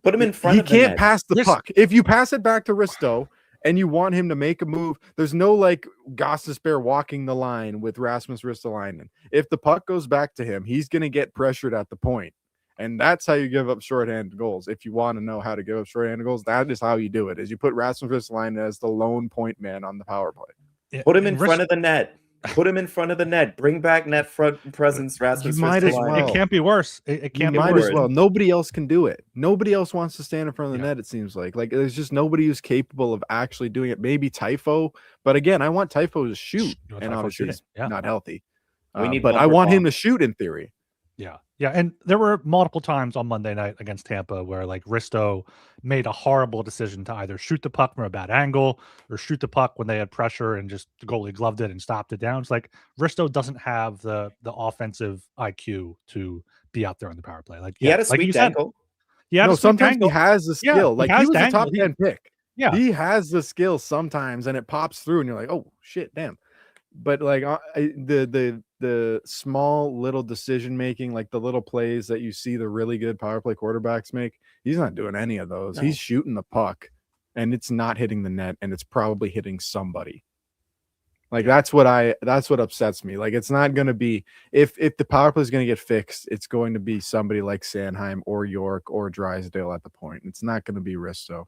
Put him in front of the net. He can't pass the puck. If you pass it back to Risto and you want him to make a move, there's no like Gostisbehere walking the line with Rasmus Ristolainen. If the puck goes back to him, he's going to get pressured at the point. And that's how you give up shorthanded goals. If you want to know how to give up shorthanded goals, that is how you do it, is you put Rasmus Ristolainen as the lone point man on the power play. Yeah, put him in front of the net. Put him in front of the net. Bring back net front presence, Rasmus Ristolainen. It can't be worse. It can't be worse. Might as well. Nobody else can do it. Nobody else wants to stand in front of the net, it seems like. Like, there's just nobody who's capable of actually doing it. Maybe Typho. But again, I want Typho to shoot. And obviously he's not healthy. But I want him to shoot in theory. Yeah. Yeah. And there were multiple times on Monday night against Tampa where like Risto made a horrible decision to either shoot the puck from a bad angle or shoot the puck when they had pressure and just the goalie gloved it and stopped it down. It's like Risto doesn't have the offensive IQ to be out there on the power play. Like, he had a sweet angle. Sometimes he has the skill. Like he was a top 10 pick. Yeah. He has the skill sometimes and it pops through and you're like, oh shit, damn. But like the small little decision making, like the little plays that you see the really good power play quarterbacks make, he's not doing any of those. No. He's shooting the puck and it's not hitting the net and it's probably hitting somebody. Like that's what upsets me. Like it's not going to be, if the power play is going to get fixed, it's going to be somebody like Sanheim or York or Drysdale at the point. It's not going to be Risto.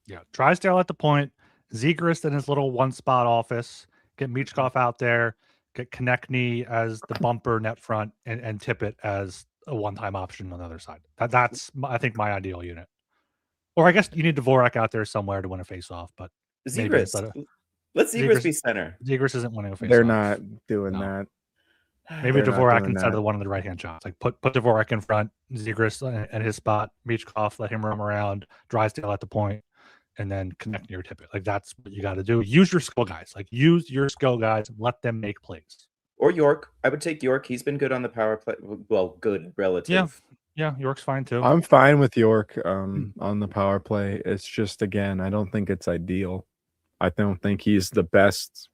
Yeah, Drysdale at the point, Zegras in his little one spot office. Get Michkov out there, get Konechny as the bumper net front, and Tippett as a one-time option on the other side. That's I think my ideal unit. Or I guess you need Dvorak out there somewhere to win a face-off, but Zegras. Let's Zegras be center. Zegras isn't winning a face-off. They're not doing that. Maybe Dvorak instead of the one of the right-hand shots. Like put Dvorak in front, Zegras at his spot, Michkov, let him roam around, Drysdale at the point. And then connect your Tippett. Like that's what you got to do. Use your skill guys. Like use your skill guys and let them make plays. Or York. I would take York. He's been good on the power play. Well, good relative. Yeah, York's fine too. I'm fine with York on the power play. It's just, again, I don't think it's ideal. I don't think he's the best.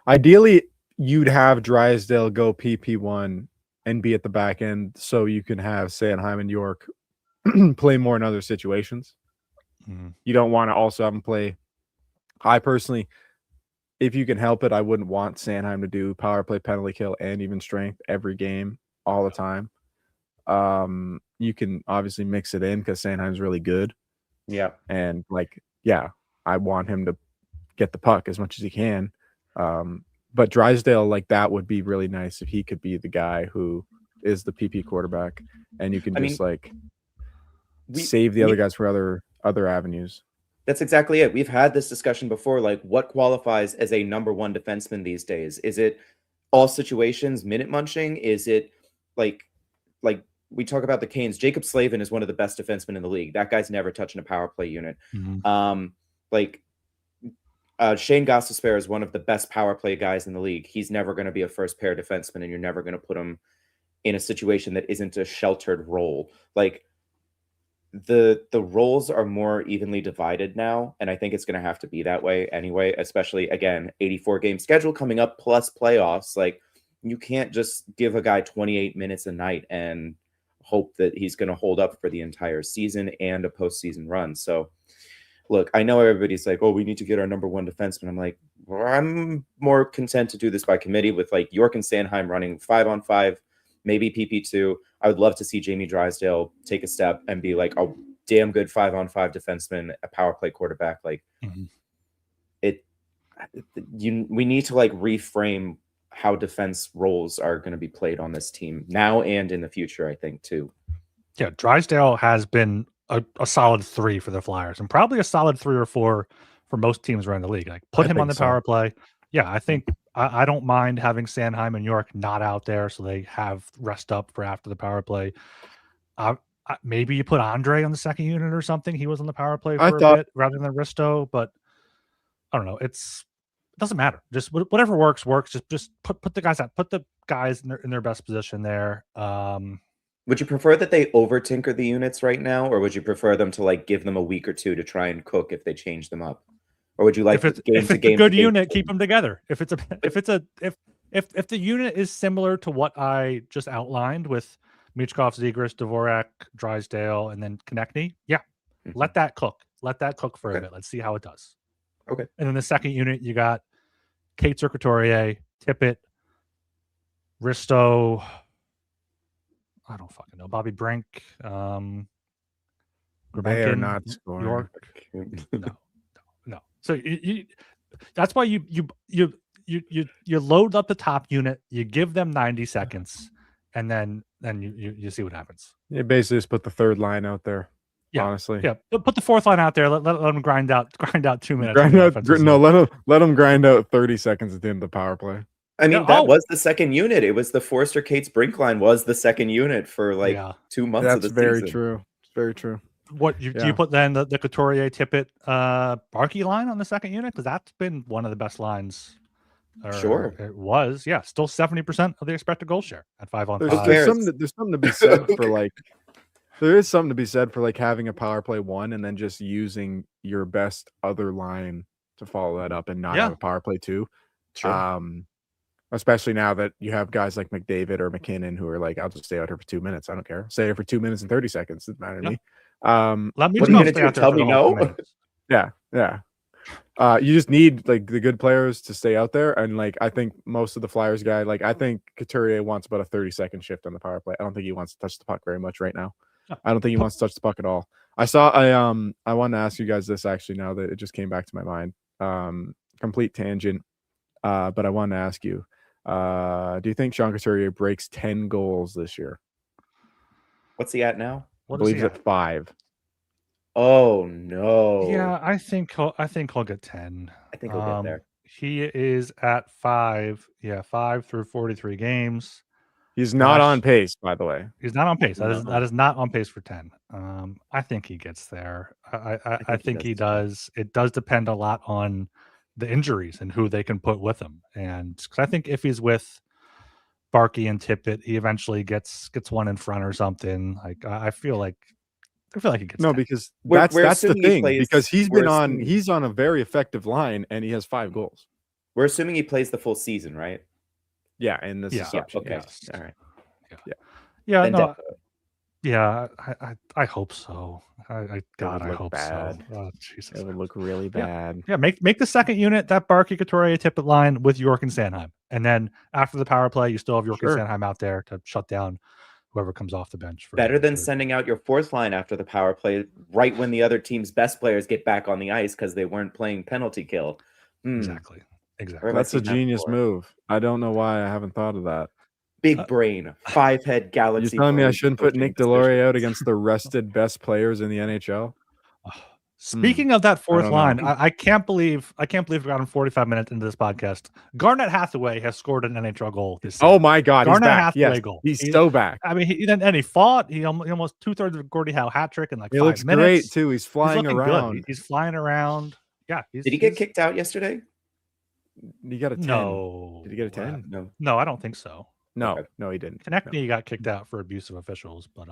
Ideally, you'd have Drysdale go PP1 and be at the back end so you can have Sanheim and York play more in other situations. You don't want to also have him play. I personally, if you can help it, I wouldn't want Sanheim to do power play, penalty kill, and even strength every game all the time. You can obviously mix it in because Sanheim's really good. Yeah. And I want him to get the puck as much as he can. but Drysdale, like that would be really nice if he could be the guy who is the PP quarterback, and you can just save the other guys for other avenues. That's exactly it. We've had this discussion before. Like, what qualifies as a number one defenseman these days? Is it all situations, minute munching? Is it like we talk about the Canes? Jacob Slavin is one of the best defensemen in the league. That guy's never touching a power play unit. Mm-hmm. Shane Gostisbehere is one of the best power play guys in the league. He's never going to be a first pair defenseman, and you're never going to put him in a situation that isn't a sheltered role. Like, the roles are more evenly divided now, and I think it's going to have to be that way anyway, especially, again, 84 game schedule coming up plus playoffs. Like, you can't just give a guy 28 minutes a night and hope that he's going to hold up for the entire season and a postseason run. So look, I know everybody's like, oh, we need to get our number one defenseman. I'm like, well, I'm more content to do this by committee with like York and Sanheim running 5-on-5, maybe PP2. I would love to see Jamie Drysdale take a step and be like a damn good 5-on-5 defenseman, a power play quarterback. Like we need to like reframe how defense roles are going to be played on this team now and in the future, I think too. Yeah. Drysdale has been a solid 3 for the Flyers, and probably a solid 3 or 4 for most teams around the league. Like, put him on the power play. Yeah, I think I don't mind having Sanheim and York not out there so they have rest up for after the power play. Maybe you put Andre on the second unit or something. He was on the power play for a bit rather than Risto, but I don't know. It doesn't matter. Just whatever works. Just put the guys out. Put the guys in their best position there. Would you prefer that they over tinker the units right now, or would you prefer them to like give them a week or two to try and cook if they change them up? Or would you like if it's a good unit, keep them together. If the unit is similar to what I just outlined with Michkov, Zegras, Dvorak, Drysdale, and then Konechny, let that cook. Let that cook for a bit. Let's see how it does. Okay. And then the second unit, you got Kate Couturier, Tippett, Risto. I don't fucking know. Bobby Brink, they are not scoring. York. No. So that's why you load up the top unit, you give them 90 seconds, and then you see what happens. You basically just put the third line out there. Yeah, honestly. Yeah, put the fourth line out there. Let them grind out 2 minutes. Let them grind out 30 seconds at the end of the power play. I mean, that was the second unit. It was the Forster Cates Brink line was the second unit for like 2 months of the season. That's very true. It's very true. What do you put then the Couturier, Tippett, Barkey line on the second unit? Because that's been one of the best lines. Sure, it was. Yeah, still 70% of the expected goal share at 5-on-5. There's something to be said for like. There is something to be said for like having a power play 1 and then just using your best other line to follow that up and not have a power play 2. Sure. Especially now that you have guys like McDavid or McKinnon who are like, I'll just stay out here for 2 minutes. I don't care. Stay here for 2 minutes and 30 seconds. Doesn't matter to me. Let me what are you gonna do? Tell me no? Yeah. You just need like the good players to stay out there. And like I think most of the Flyers guy, like I think Couturier wants about a 30-second shift on the power play. I don't think he wants to touch the puck very much right now. I don't think he wants to touch the puck at all. I wanted to ask you guys this actually now that it just came back to my mind. Complete tangent. But I wanted to ask you, do you think Sean Couturier breaks 10 goals this year? What's he at now? I believe he's at 5. Oh no. Yeah, I think he'll get 10. I think he'll get there. He is at 5. Yeah, 5 through 43 games. He's not on pace, by the way. He's not on pace. That is not on pace for 10. I think he gets there. I think he does. It does depend a lot on the injuries and who they can put with him. And because I think if he's with Barkey and Tippett, he eventually gets one in front or something. Like I feel like he gets 10. Because that's the thing. Because he's on a very effective line and he has 5 goals. We're assuming he plays the full season, right? Yeah, in this assumption. Okay. Yes. All right. Yeah. No. Yeah, I hope so. I hope bad. So. Oh, Jesus. It would look really bad. Yeah, make the second unit that Barkey, Couturier, Tippett line with York and Sanheim. And then after the power play, you still have York and Sanheim out there to shut down whoever comes off the bench. Better than sending out your fourth line after the power play right when the other team's best players get back on the ice because they weren't playing penalty kill. Exactly. Exactly. Or have I That's a seen that genius before? move. I don't know why I haven't thought of that. Big brain, 5-head galaxy. You're telling me I brain shouldn't put coaching Nick Deslauriers out decisions. against the rested best players in the NHL? Speaking of that fourth don't line, know. I can't believe we got him 45 minutes into this podcast. Garnett Hathaway has scored an NHL goal this season. Oh my God, he's Garnett back. Hathaway Yes, goal. he's so back. I mean, he fought. He almost 2/3 of a Gordie Howe hat trick in like He 5 looks minutes. great too. He's He's flying looking around. good. He's flying around. Yeah. Did he get kicked out yesterday? He got a 10. No. Did he get a 10? No. I don't think so. No, Okay. no, he didn't. Konechny got kicked out for abuse of officials, but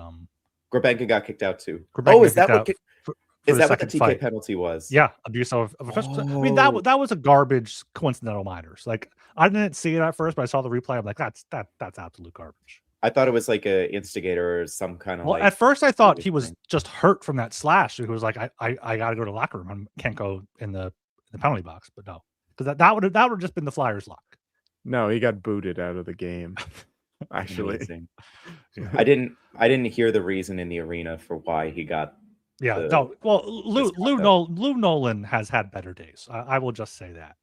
Grabenka got kicked out too. Grabenka Is that got what? kicked out Is that what the second TK fight. penalty was? Yeah, abuse of officials. I mean, that was a garbage coincidental minors. Like I didn't see it at first, but I saw the replay. I'm like, that's absolute garbage. I thought it was like a instigator or some kind of. Well, like, at first I thought he was just hurt from that slash. He was like, I got to go to the locker room. I can't go in the penalty box. But no, because that would have just been the Flyers' luck. No, he got booted out of the game. Actually, yeah. I didn't hear the reason in the arena for why he got. Yeah, no. Well, Lou Nolan has had better days. I will just say that.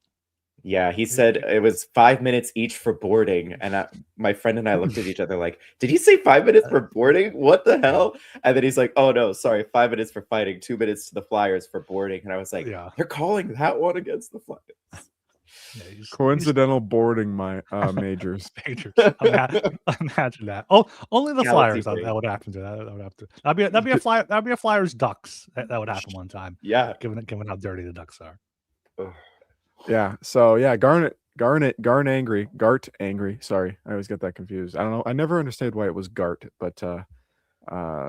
Yeah, he said it was 5 minutes each for boarding, and my friend and I looked at each other like, "Did he say 5 minutes for boarding? What the hell?" And then he's like, "Oh no, sorry, 5 minutes for fighting, 2 minutes to the Flyers for boarding." And I was like, "Yeah, they're calling that one against the Flyers." Yeah, coincidental boarding majors. Imagine that. Oh, only the Flyers that would happen to that. That'd be a Flyers Ducks that would happen one time. Yeah, given how dirty the Ducks are. Yeah. So yeah, Gart angry. Sorry, I always get that confused. I don't know. I never understood why it was Gart, but it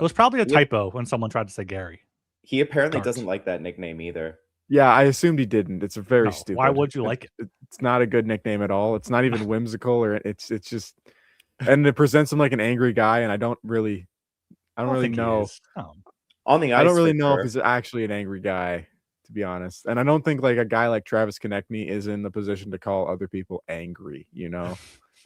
was probably a typo when someone tried to say Gary. He apparently doesn't like that nickname either. Yeah, I assumed he didn't. It's very stupid. Why would you like it? It's not a good nickname at all. It's not even whimsical, or it's just, and it presents him like an angry guy, and I don't really know. On the ice, I don't really know if he's actually an angry guy, to be honest. And I don't think like a guy like Travis Konechny is in the position to call other people angry. You know,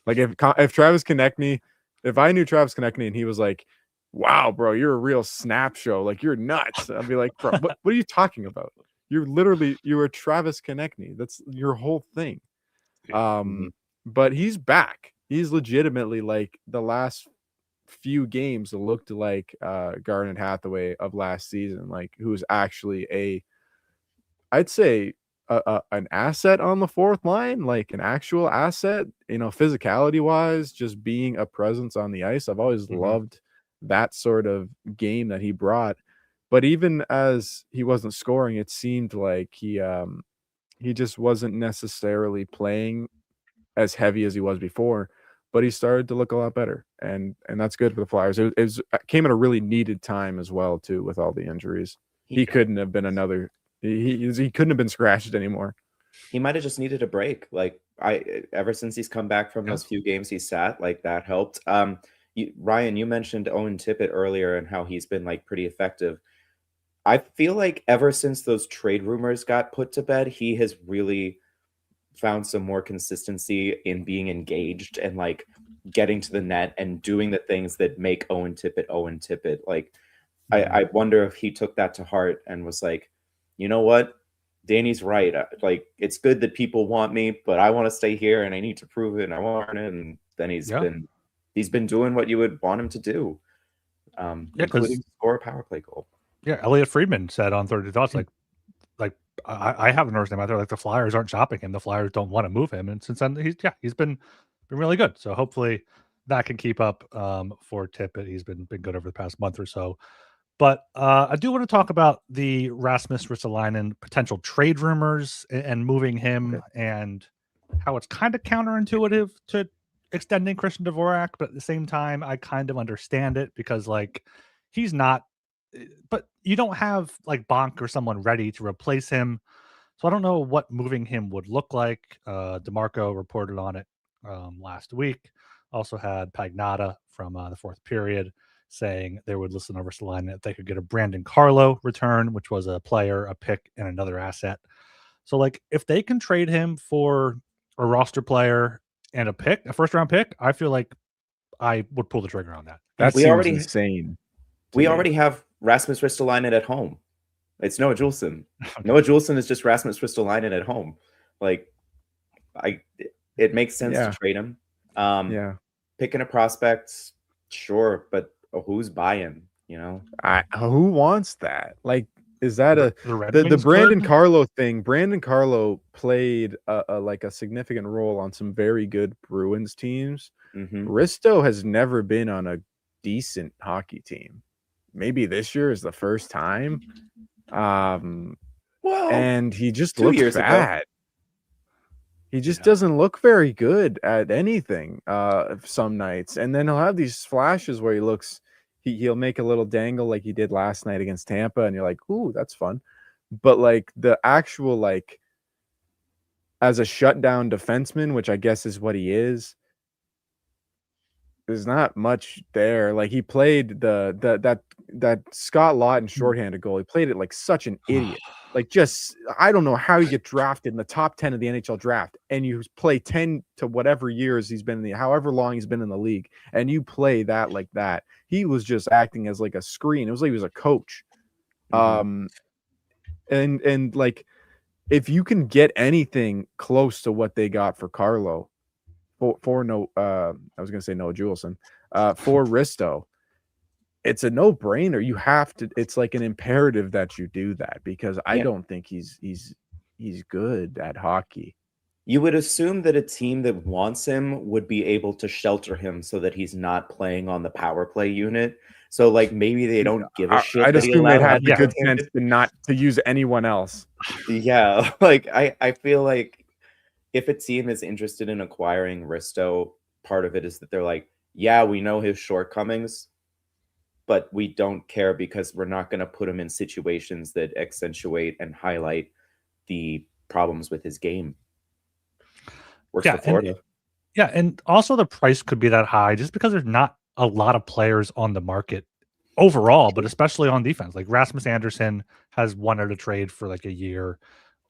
like if Travis Konechny, if I knew Travis Konechny and he was like, "Wow, bro, you're a real snap show. Like you're nuts," I'd be like, "Bro, what are you talking about? You're a Travis Konechny. That's your whole thing." But he's back. He's legitimately like the last few games looked like Garnet Hathaway of last season, like who's actually I'd say an asset on the fourth line, like an actual asset, you know, physicality wise, just being a presence on the ice. I've always loved that sort of game that he brought. But even as he wasn't scoring, it seemed like he just wasn't necessarily playing as heavy as he was before, but he started to look a lot better, and that's good for the Flyers. It came at a really needed time as well too, with all the injuries. He couldn't have been another. He couldn't have been scratched anymore. He might have just needed a break. Like ever since he's come back from those few games he sat, like that helped. Ryan, you mentioned Owen Tippett earlier and how he's been like pretty effective. I feel like ever since those trade rumors got put to bed, he has really found some more consistency in being engaged and like getting to the net and doing the things that make Owen Tippett. Like, I wonder if he took that to heart and was like, you know what? Danny's right. Like, it's good that people want me, but I want to stay here and I need to prove it and I want it. And then he's been doing what you would want him to do, including score a power play goal. Yeah, Elliot Friedman said on 30 Thoughts, like I haven't noticed him out there. Like the Flyers aren't shopping him. The Flyers don't want to move him, and since then he's been really good. So hopefully that can keep up for Tippett. He's been good over the past month or so. But I do want to talk about the Rasmus Ristolainen potential trade rumors and moving him, and how it's kind of counterintuitive to extending Christian Dvorak, but at the same time, I kind of understand it because like he's not. But you don't have like Bonk or someone ready to replace him. So I don't know what moving him would look like. DeMarco reported on it last week. Also had Pagnotta from the fourth period saying they would listen over Ristolainen if they could get a Brandon Carlo return, which was a player, a pick, and another asset. So like if they can trade him for a roster player and a pick, a first round pick, I feel like I would pull the trigger on that. That seems insane. We already have Rasmus Ristolainen at home. It's Noah Juulsen. Noah Juulsen is just Rasmus Ristolainen at home. Like, it makes sense Yeah. to trade him. Yeah. Picking a prospect, sure, but who's buying? You know, Who wants that? Like, is that The Red the Wings Brandon good? Carlo thing? Brandon Carlo played like a significant role on some very good Bruins teams. Mhm. Risto has never been on a decent hockey team. Maybe this year is the first time. Well, And he just 2 looks years ago. bad. He just doesn't look very good at anything some nights. And then he'll have these flashes where he'll make a little dangle like he did last night against Tampa, and you're like, ooh, that's fun. But like the actual, like, as a shutdown defenseman, which I guess is what he is, there's not much there. Like, he played that Scott Lawton shorthanded goal. He played it like such an idiot. Like, just, I don't know how you get drafted in the top 10 of the NHL draft and you play 10 to whatever years he's been in however long he's been in the league, and you play that like that. He was just acting as like a screen. It was like he was a coach. Mhm. And like, if you can get anything close to what they got for Carlo, for no, I was gonna say Noah Juleson, for Risto, it's a no-brainer. You have to. It's like an imperative that you do that, because I Yeah. don't think he's good at hockey. You would assume that a team that wants him would be able to shelter him so that he's not playing on the power play unit. So, like, maybe they don't give a shit I'd that he assume they'd allowed have the Yeah. good sense shorthanded. to not to use anyone else. Yeah, like I feel like if a team is interested in acquiring Risto, part of it is that they're like, yeah, we know his shortcomings, but we don't care because we're not going to put him in situations that accentuate and highlight the problems with his game. Works for Florida. And also the price could be that high just because there's not a lot of players on the market overall, but especially on defense. Like Rasmus Anderson has wanted a trade for like a year.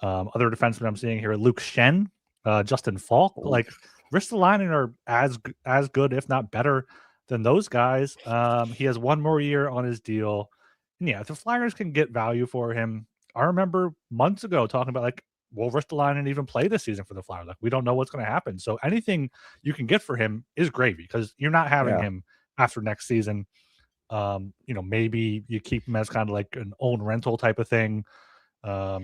Other defensemen I'm seeing here, Luke Shen, Justin Falk, like Ristolainen are as good, if not better, than those guys. He has one more year on his deal. And yeah, if the Flyers can get value for him, I remember months ago talking about like, will Ristolainen even play this season for the Flyers? Like, we don't know what's going to happen. So anything you can get for him is gravy because you're not having him after next season. Maybe you keep him as kind of like an own rental type of thing. But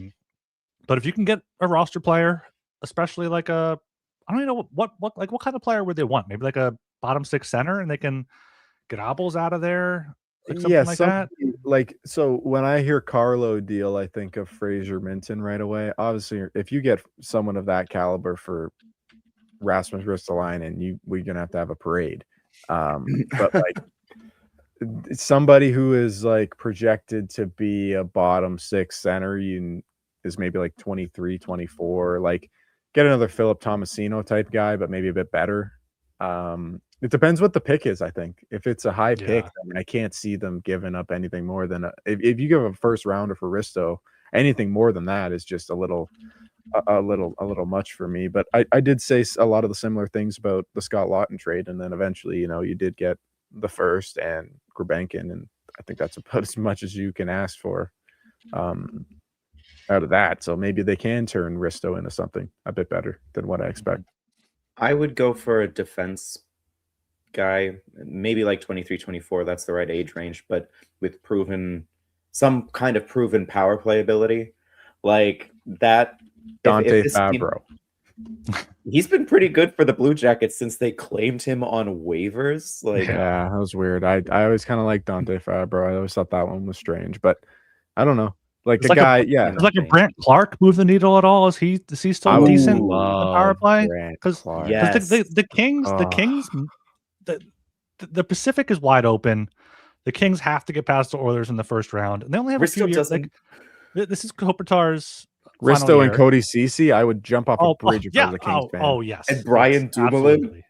if you can get a roster player, especially like I don't even know what kind of player would they want? Maybe like a bottom six center, and they can get Obels out of there, like something like that. Like, so when I hear Carlo deal, I think of Fraser Minton right away. Obviously, if you get someone of that caliber for Rasmus Ristolainen, we're gonna have a parade. But like somebody who is like projected to be a bottom six center, is maybe like 23, 24. Like, get another Philip Tomasino type guy, but maybe a bit better. It depends what the pick is. I think if it's a high pick, I can't see them giving up anything more than if you give a first rounder for Risto, anything more than that is just a little much for me. But I did say a lot of the similar things about the Scott Lawton trade, and then eventually, you did get the first and Gurbenkin, and I think that's about as much as you can ask for out of that. So maybe they can turn Risto into something a bit better than what I expect. I would go for a defense guy, maybe like 23, 24. That's the right age range, but with some kind of proven power play ability. Like that. Dante Fabro. He's been pretty good for the Blue Jackets since they claimed him on waivers. Like, yeah, that was weird. I always kind of liked Dante Fabro. I always thought that one was strange, but I don't know. Like it's the like guy, It's like a Brant Clark move the needle at all? Is he still decent in the power play? Because the Kings, the Pacific is wide open. The Kings have to get past the Oilers in the first round, and they only have a few years. Like, this is Kopitar's Risto and Cody Ceci. I would jump off a bridge if I was a Kings fan. Oh yes, and Brian Dumoulin.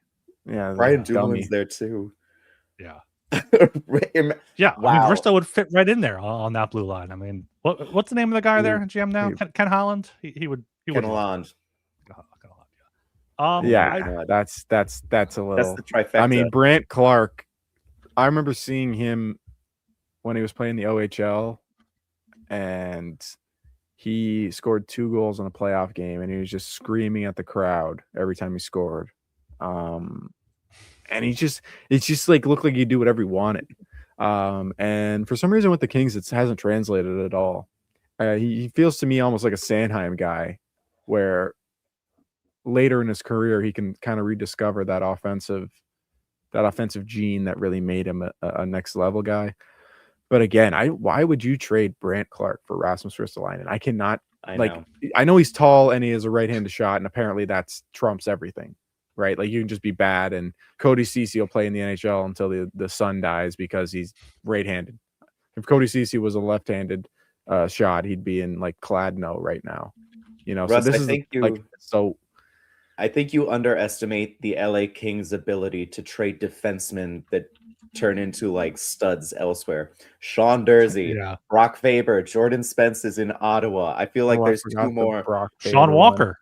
Yeah, Brian Dumoulin's there too. Yeah. Yeah. Wow. I mean, Risto would fit right in there on that blue line. I mean, what's the name of the guy there in GM now? Ken Holland. He would. Ken Holland. Yeah, that's a little. That's the trifecta. I mean, Brant Clark. I remember seeing him when he was playing the OHL, and he scored 2 goals in a playoff game, and he was just screaming at the crowd every time he scored. And it just like looked like he'd do whatever he wanted. And for some reason with the Kings, it hasn't translated at all. He feels to me almost like a Sanheim guy, where later in his career he can kind of rediscover that offensive gene that really made him a next level guy. But again, why would you trade Brandt Clark for Rasmus Ristolainen? I cannot. I know he's tall and he has a right-handed shot, and apparently that's trumps everything, right? Like you can just be bad, and Cody Ceci will play in the NHL until the sun dies because he's right-handed. If Cody Ceci was a left-handed shot, he'd be in like Kladno right now. You know, Russ, so this I think you underestimate the LA Kings' ability to trade defensemen that turn into like studs elsewhere. Sean Dursey, Brock Faber, Jordan Spence is in Ottawa. I feel like there's 2 more. Sean Walker.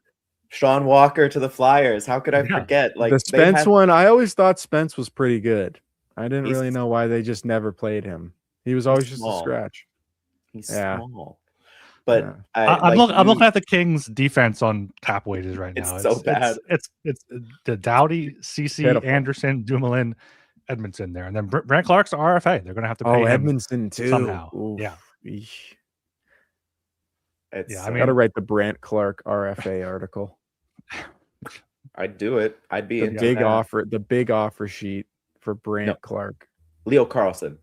Sean Walker to the Flyers. How could I forget? Like the Spence one, I always thought Spence was pretty good. I didn't really know why they just never played him. He was always just a scratch. He's small. But I'm looking at the Kings' defense on cap wages right now. It's so bad. It's the Doughty, CC, Anderson, Dumoulin, Edmondson there, and then Brandt Clark's RFA. They're going to have to pay him Edmondson too somehow. Oof. Yeah. I got to write the Brandt Clark RFA article. I'd do it. I'd be the big offer. The big offer sheet for Brandt Clark. Leo Carlson.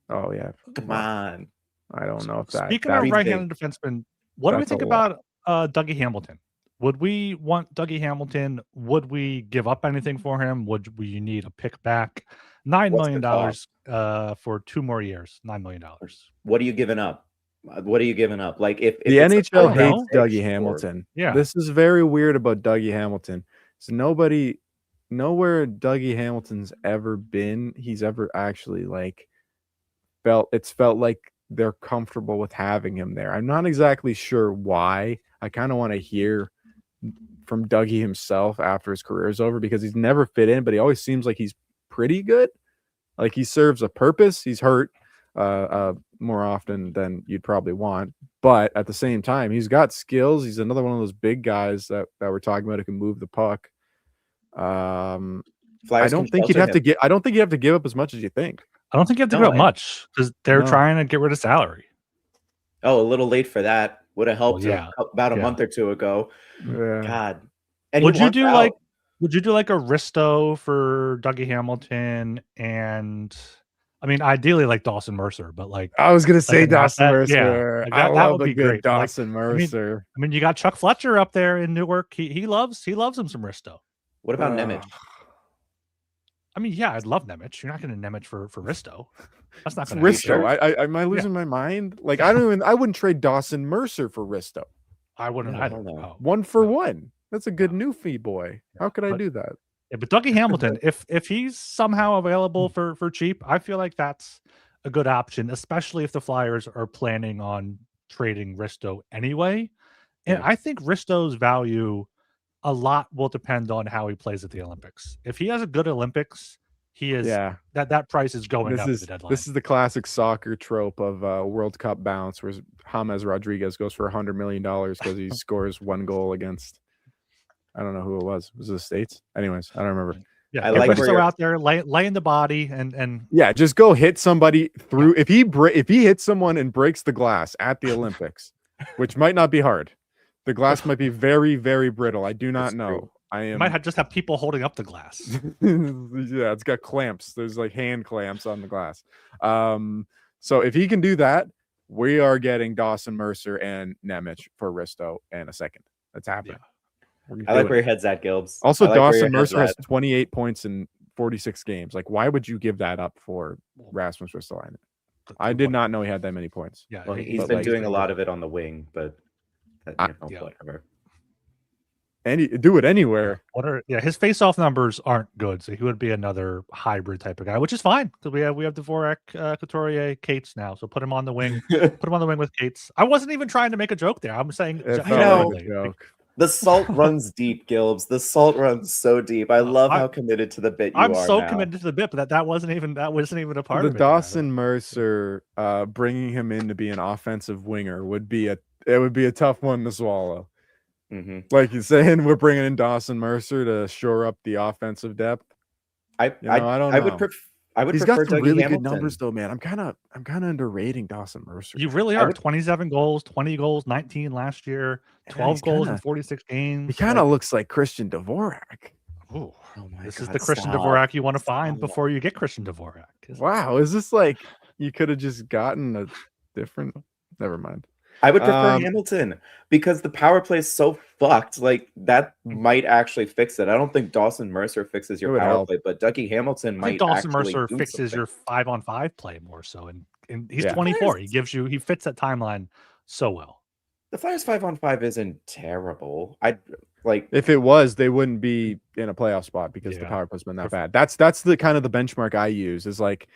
Oh yeah, come on. I don't know if that. Speaking of right-handed defensemen, what do we think about Dougie Hamilton? Would we want Dougie Hamilton? Would we give up anything for him? Would we need a pick back? $9 million for 2 more years. $9 million. What are you giving up? What are you giving up? Like if the NHL hates Dougie Hamilton. Yeah, this is very weird about Dougie Hamilton. So nowhere Dougie Hamilton's ever been, he's ever actually like felt like they're comfortable with having him there. I'm not exactly sure why. I kind of want to hear from Dougie himself after his career is over, because he's never fit in, but he always seems like he's pretty good. Like he serves a purpose. He's hurt more often than you'd probably want, but at the same time, he's got skills. He's another one of those big guys that we're talking about who can move the puck. I don't think you'd have to give up as much as you think. I don't think you have to give up much because they're trying to get rid of salary. Oh, a little late for that. Would have helped about a month or 2 ago. Yeah. God. And would you do like a Risto for Dougie Hamilton? And I mean, ideally like Dawson Mercer, but like I was gonna say Dawson Mercer. Yeah, that would be great. Dawson Mercer. I mean, you got Chuck Fletcher up there in Newark. He loves him some Risto. What about Nemec? I mean, yeah, I'd love Nemec. You're not going to Nemec for Risto. That's not going to Risto. Am I losing my mind? Like I wouldn't trade Dawson Mercer for Risto. I wouldn't either. 1 for 1. That's a good newfie boy. How could I do that? Yeah, but Dougie Hamilton, if he's somehow available for cheap, I feel like that's a good option, especially if the Flyers are planning on trading Risto anyway. And I think Risto's value a lot will depend on how he plays at the Olympics. If he has a good Olympics, he is that price is going up at the deadline. This is the classic soccer trope of World Cup bounce, where James Rodriguez goes for $100 million because he scores 1 goal against, I don't know who it was. Was it the States? Anyways, I don't remember. Yeah, I like so out there laying the body and yeah, just go hit somebody through. If he hits someone and breaks the glass at the Olympics, which might not be hard. The glass might be very, very brittle. I do not know. You might just have people holding up the glass. Yeah, it's got clamps. There's like hand clamps on the glass. So if he can do that, we are getting Dawson Mercer and Nemec for Risto in a second. That's happening. Yeah. I like where your head's at, Gilbs. Also, Dawson Mercer has 28 points in 46 games. Like, why would you give that up for Rasmus Ristolainen? I did not know he had that many points. Yeah, well, he's been doing a lot of it on the wing, but whatever. And do it anywhere. His face-off numbers aren't good, so he would be another hybrid type of guy, which is fine because we have Dvorak, Couturier, Cates now. So put him on the wing. Put him on the wing with Cates. I wasn't even trying to make a joke there. I'm saying the salt runs deep, Gilbs. The salt runs so deep. I love how committed to the bit you are. I'm so committed to the bit, but that wasn't even a part of it. The Dawson Mercer bringing him in to be an offensive winger would be it would be a tough one to swallow. Mm-hmm. Like you're saying, we're bringing in Dawson Mercer to shore up the offensive depth. I don't know. I would He's prefer got some Dougie really Hamilton. good numbers though, man. I'm kind of underrating Dawson Mercer. You really are. 27 goals, 20 goals, 19 last year, 12 goals in 46 games. He kind of looks like Christian Dvorak. Oh my this God, is the Christian Dvorak you want to find before you get Christian Dvorak. Wow, is this like you could have just gotten a different? Never mind. I would prefer Hamilton because the power play is so fucked. Like that might actually fix it. I don't think Dawson Mercer fixes your power play, but Dougie Hamilton might. Dawson Mercer fixes your 5-on-5 play more so, and he's 24. He fits that timeline so well. The Flyers 5-on-5 isn't terrible. I'd like if it was, they wouldn't be in a playoff spot because the power play's been that bad. That's the kind of the benchmark I use is like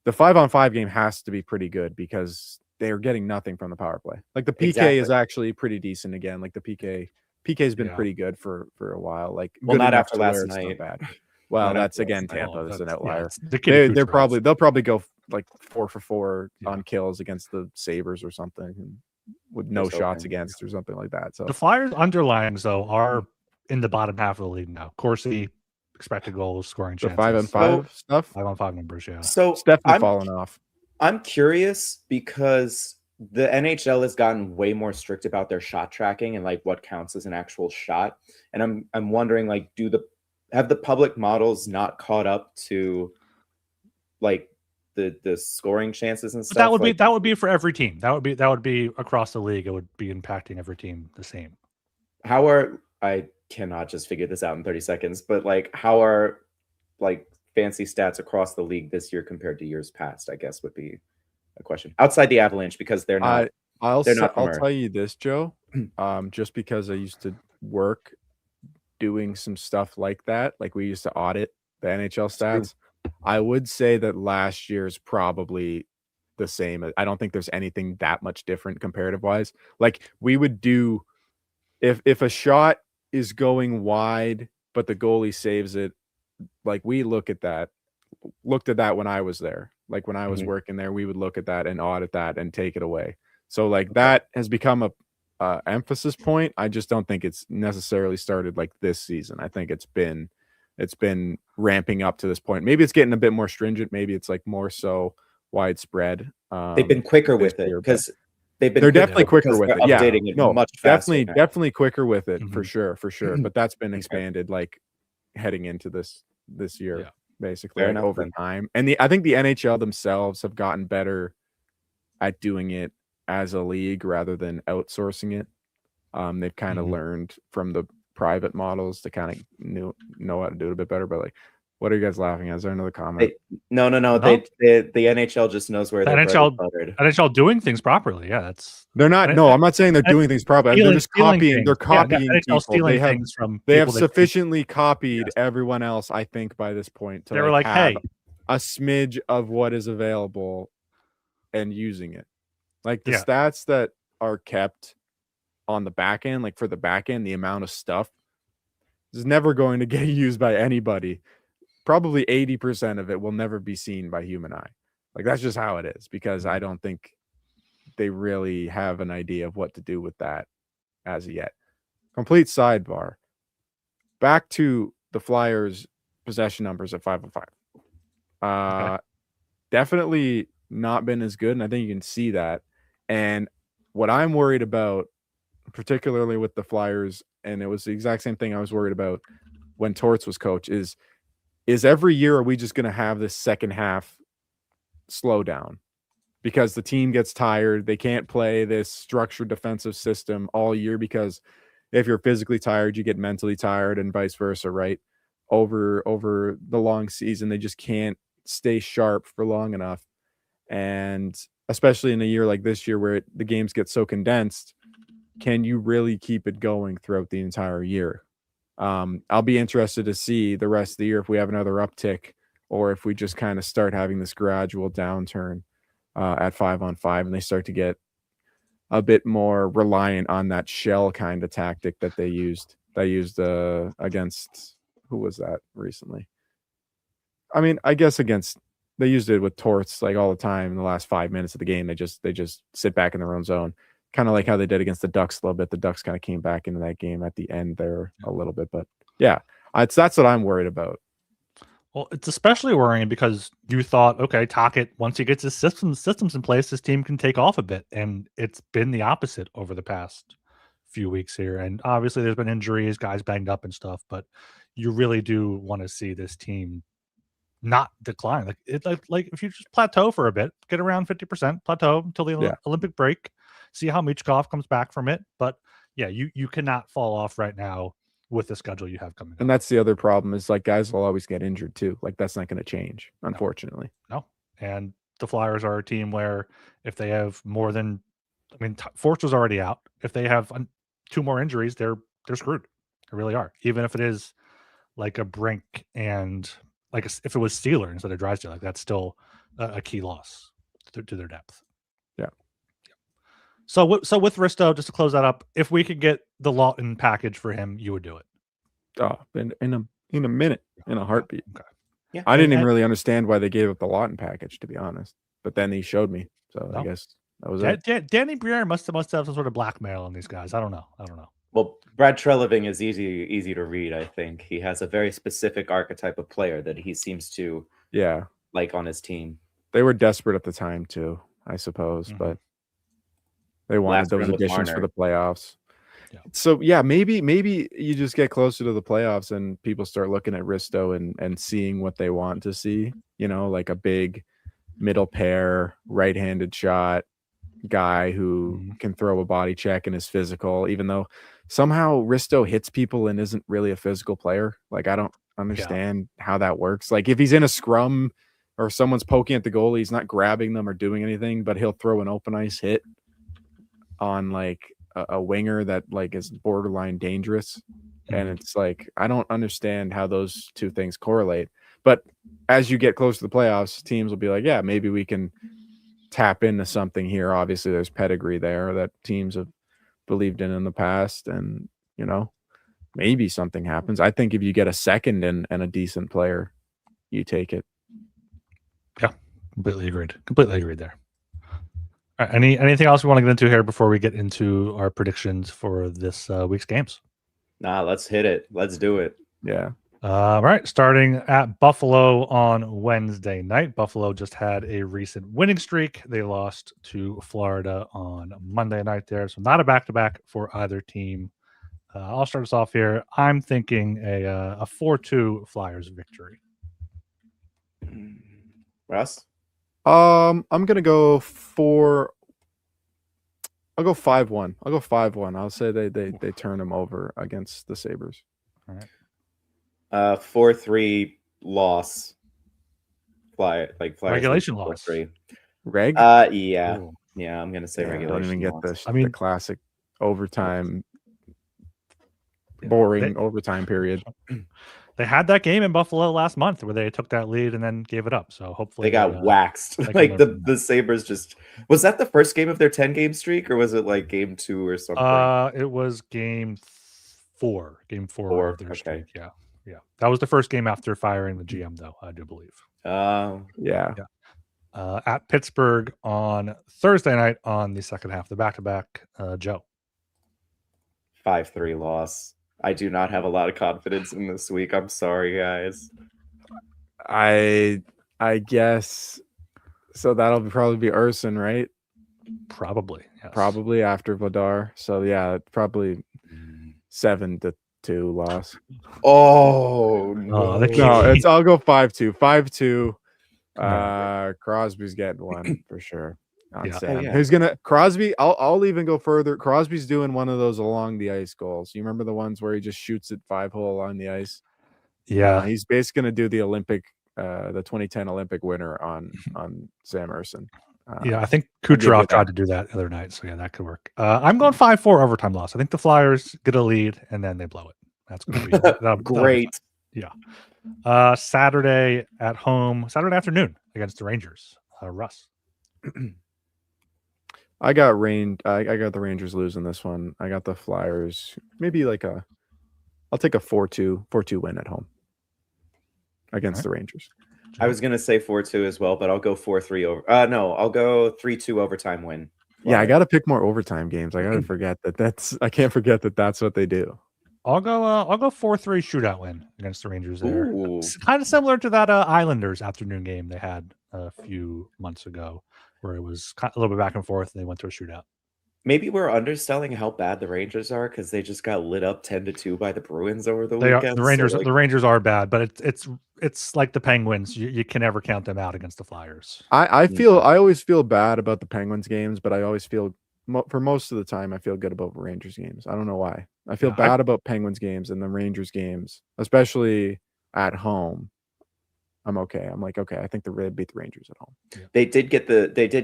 the 5-on-5 game has to be pretty good because they're getting nothing from the power play. Like the PK is actually pretty decent again. Like the PK's been pretty good for a while. Like not after last night. Bad. Well, that's again Tampa. That's an outlier. They'll probably go like 4 for 4 on kills against the Sabres or something, with no shots against or something like that. So the Flyers underlines though are in the bottom half of the league now. Corsi, expected goals, scoring chances. 5-on-5 stuff. 5-on-5 numbers, So it's definitely fallen off. I'm curious because the NHL has gotten way more strict about their shot tracking and like what counts as an actual shot. And I'm wondering, like, have the public models not caught up to like the scoring chances and stuff? But that would be for every team. That would be across the league. It would be impacting every team the same. I cannot just figure this out in 30 seconds, but like how are like fancy stats across the league this year compared to years past, I guess would be a question. Outside the Avalanche, because they're not. I'll tell you this, Joe. Just because I used to work doing some stuff like that, like we used to audit the NHL stats. I would say that last year's probably the same. I don't think there's anything that much different comparative wise. Like we would do if a shot is going wide, but the goalie saves it. Like we looked at that when I was there. Like when I was working there, we would look at that and audit that and take it away. So like that has become a emphasis point. I just don't think it's necessarily started like this season. I think it's been ramping up to this point. Maybe it's getting a bit more stringent. Maybe it's like more so widespread. They've been quicker with it because they're definitely quicker with it. Updating it much faster. Definitely quicker with it for sure. But that's been expanded like heading into this year, basically over time. And I think the NHL themselves have gotten better at doing it as a league rather than outsourcing it. They've kind of learned from the private models to kind of know how to do it a bit better. But like, what are you guys laughing at? Is there another comment? No. The NHL just knows where the NHL doing things properly. Yeah, they're not. No, I'm not saying they're doing things properly. They're just copying. They're copying people. They have sufficiently copied everyone else, I think, by this point. To they were like, hey, a smidge of what is available and using it. Like the stats that are kept on the back end, like for the back end, the amount of stuff is never going to get used by anybody. Probably 80% of it will never be seen by human eye. Like that's just how it is, because I don't think they really have an idea of what to do with that as of yet. Complete sidebar. Back to the Flyers possession numbers at 5-on-5. Definitely not been as good, and I think you can see that. And what I'm worried about, particularly with the Flyers, and it was the exact same thing I was worried about when Torts was coach, is every year are we just going to have this second half slowdown because the team gets tired? They can't play this structured defensive system all year because if you're physically tired, you get mentally tired and vice versa, right? Over the long season, they just can't stay sharp for long enough. And especially in a year like this year where the games get so condensed, can you really keep it going throughout the entire year? I'll be interested to see the rest of the year if we have another uptick or if we just kind of start having this gradual downturn at 5-on-5 and they start to get a bit more reliant on that shell kind of tactic that they used. They used against, who was that recently? I mean, I guess they used it with Torts like all the time in the last 5 minutes of the game. They just sit back in their own zone. kind of like how they did against the Ducks a little bit. The Ducks kind of came back into that game at the end there a little bit, but yeah, that's what I'm worried about. Well, it's especially worrying because you thought, okay, Tocchet, once he gets his systems in place, his team can take off a bit, and it's been the opposite over the past few weeks here. And obviously, there's been injuries, guys banged up and stuff, but you really do want to see this team not decline. Like if you just plateau for a bit, get around 50%, plateau until the Olympic break, see how Michkov comes back from it. But yeah, you cannot fall off right now with the schedule you have coming up. And that's the other problem is like guys will always get injured too. Like that's not going to change, unfortunately. No. And the Flyers are a team where if they have more than, Forster's already out. If they have 2 more injuries, they're screwed. They really are. Even if it is like a Brink and if it was Steeler instead of Drysdale, like that's still a key loss to their depth. Yeah. So with Risto, just to close that up, if we could get the Lawton package for him, you would do it. Oh, in a minute, in a heartbeat. Okay. Yeah, I didn't even really understand why they gave up the Lawton package, to be honest. But then he showed me, so No. I guess that was it. Danny Briere must have some sort of blackmail on these guys. I don't know. Well, Brad Treliving is easy to read. I think he has a very specific archetype of player that he seems to like on his team. They were desperate at the time too, I suppose, but they wanted those additions for the playoffs. Yeah. So yeah, maybe you just get closer to the playoffs and people start looking at Risto and seeing what they want to see. You know, like a big middle pair, right-handed shot guy who can throw a body check and is physical, even though somehow Risto hits people and isn't really a physical player. Like I don't understand how that works. Like if he's in a scrum or someone's poking at the goalie, he's not grabbing them or doing anything, but he'll throw an open ice hit on like a winger that like is borderline dangerous. And it's like, I don't understand how those two things correlate. But as you get close to the playoffs, teams will be like, yeah, maybe we can tap into something here. Obviously there's pedigree there that teams have believed in the past, and you know, maybe something happens. I think if you get a second and a decent player, you take it. Yeah, completely agreed there. All right, anything else we want to get into here before we get into our predictions for this week's games? Nah, let's hit it. Let's do it. Yeah. All right, starting at Buffalo on Wednesday night. Buffalo just had a recent winning streak. They lost to Florida on Monday night there, so not a back-to-back for either team. I'll start us off here. I'm thinking a 4-2 Flyers victory. Russ? I'm gonna go I'll go 5-1. I'll go 5-1. I'll say they turn them over against the Sabres. All right. 4-3 loss. Flyers regulation loss. 4-3. Reg? Yeah. Ooh. Yeah, I'm gonna say regulation. I don't even get loss. this. The classic overtime, boring overtime period. They had that game in Buffalo last month where they took that lead and then gave it up. So hopefully they got waxed. Like the Sabres just was that the first game of their 10-game streak, or was it like game 2 or something? It was game 4. Game 4 of their streak. Yeah. That was the first game after firing the GM, though, I do believe. Yeah. At Pittsburgh on Thursday night on the second half, the back-to-back, Joe. 5-3 loss. I do not have a lot of confidence in this week. I'm sorry, guys. I guess so. That'll probably be Ersson, right? Probably. Yes. Probably after Vladar. So yeah, probably 7-2 loss. Oh no! I'll go 5-2. 5-2. Crosby's getting one for sure. Sam. Who's gonna Crosby? I'll even go further. Crosby's doing one of those along the ice goals. You remember the ones where he just shoots it 5-hole along the ice? Yeah, he's basically gonna do the Olympic, the 2010 Olympic winner on Sam Ersson. I think Kucherov tried to do that the other night, so yeah, that could work. I'm going 5-4 overtime loss. I think the Flyers get a lead and then they blow it. That's going to be great. Yeah. Saturday at home, Saturday afternoon against the Rangers. Russ. I got the Rangers losing this one. I got the Flyers. Maybe I'll take a 4-2 win at home against the Rangers. I was gonna say 4-2 as well, but I'll go 4-3 over. No, I'll go 3-2 overtime win Yeah, I got to pick more overtime games. I got to forget that I can't forget that that's what they do. I'll go 4-3 shootout win against the Rangers there. Ooh. It's kind of similar to that Islanders afternoon game they had a few months ago, where it was a little bit back and forth, and they went to a shootout. Maybe we're underselling how bad the Rangers are because they just got lit up 10-2 by the Bruins over the weekend. The Rangers are bad, but it's like the Penguins. You can never count them out against the Flyers. I always feel bad about the Penguins games, but I always feel for most of the time I feel good about Rangers games. I don't know why. I feel bad about Penguins games and the Rangers games, especially at home. I'm okay. I'm like, okay, I think they beat the Rangers at home. Yeah. They did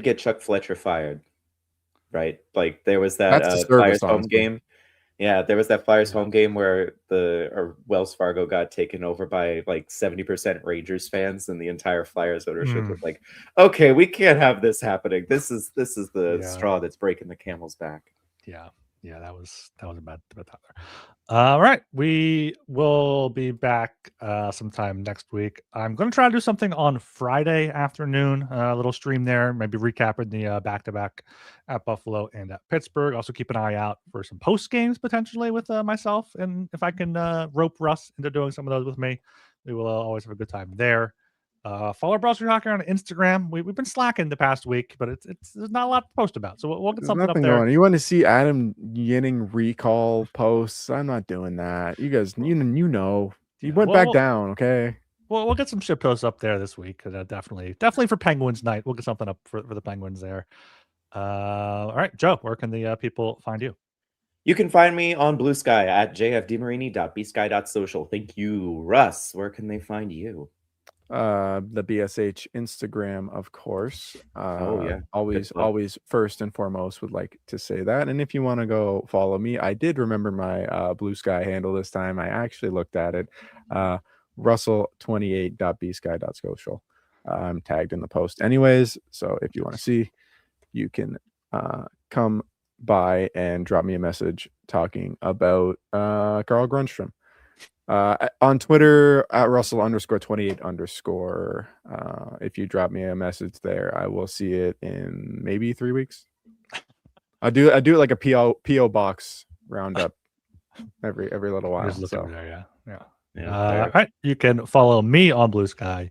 get Chuck Fletcher fired, right? Like there was that Flyers home game. Yeah, there was that Flyers home game where Wells Fargo got taken over by like 70% Rangers fans, and the entire Flyers ownership was like, "Okay, we can't have this happening. This is the straw that's breaking the camel's back." Yeah, that was a bad time there. All right, we will be back sometime next week. I'm going to try to do something on Friday afternoon, a little stream there, maybe recapping the back-to-back at Buffalo and at Pittsburgh. Also keep an eye out for some post games potentially with myself, and if I can rope Russ into doing some of those with me, we will always have a good time there. Follow Broad Street Hockey on Instagram. We've been slacking the past week, but there's not a lot to post about, so we'll get something up there. You want to see Adam Yinning recall posts? I'm not doing that. You guys, you know, he went back down. Okay. We'll get some shit posts up there this week. Definitely for Penguins night. We'll get something up for the Penguins there. All right, Joe, where can the people find you? You can find me on Blue Sky at jfdemarini.bsky.social. Thank you, Russ. Where can they find you? The BSH Instagram, of course. Always first and foremost would like to say that. And if you want to go follow me, I did remember my Blue Sky handle this time. I actually looked at it. Russell28.bsky.social. I'm tagged in the post anyways, so if you want to see, you can come by and drop me a message talking about Carl Grundstrom. On Twitter at Russell_28_. If you drop me a message there, I will see it in maybe 3 weeks. I do it like a PO box roundup every little while. So. All right, you can follow me on Blue Sky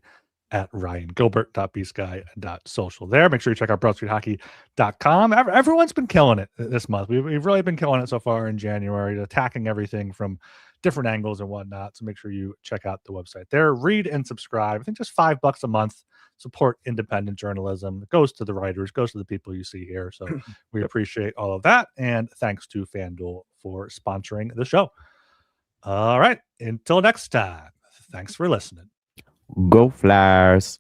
at RyanGilbert.bsky.social. There, make sure you check out BroadStreetHockey.com. Everyone's been killing it this month. We've really been killing it so far in January, attacking everything from different angles and whatnot. So make sure you check out the website there. Read and subscribe. I think just $5 a month. Support independent journalism. It goes to the writers, goes to the people you see here. So we appreciate all of that. And thanks to FanDuel for sponsoring the show. All right. Until next time. Thanks for listening. Go Flyers.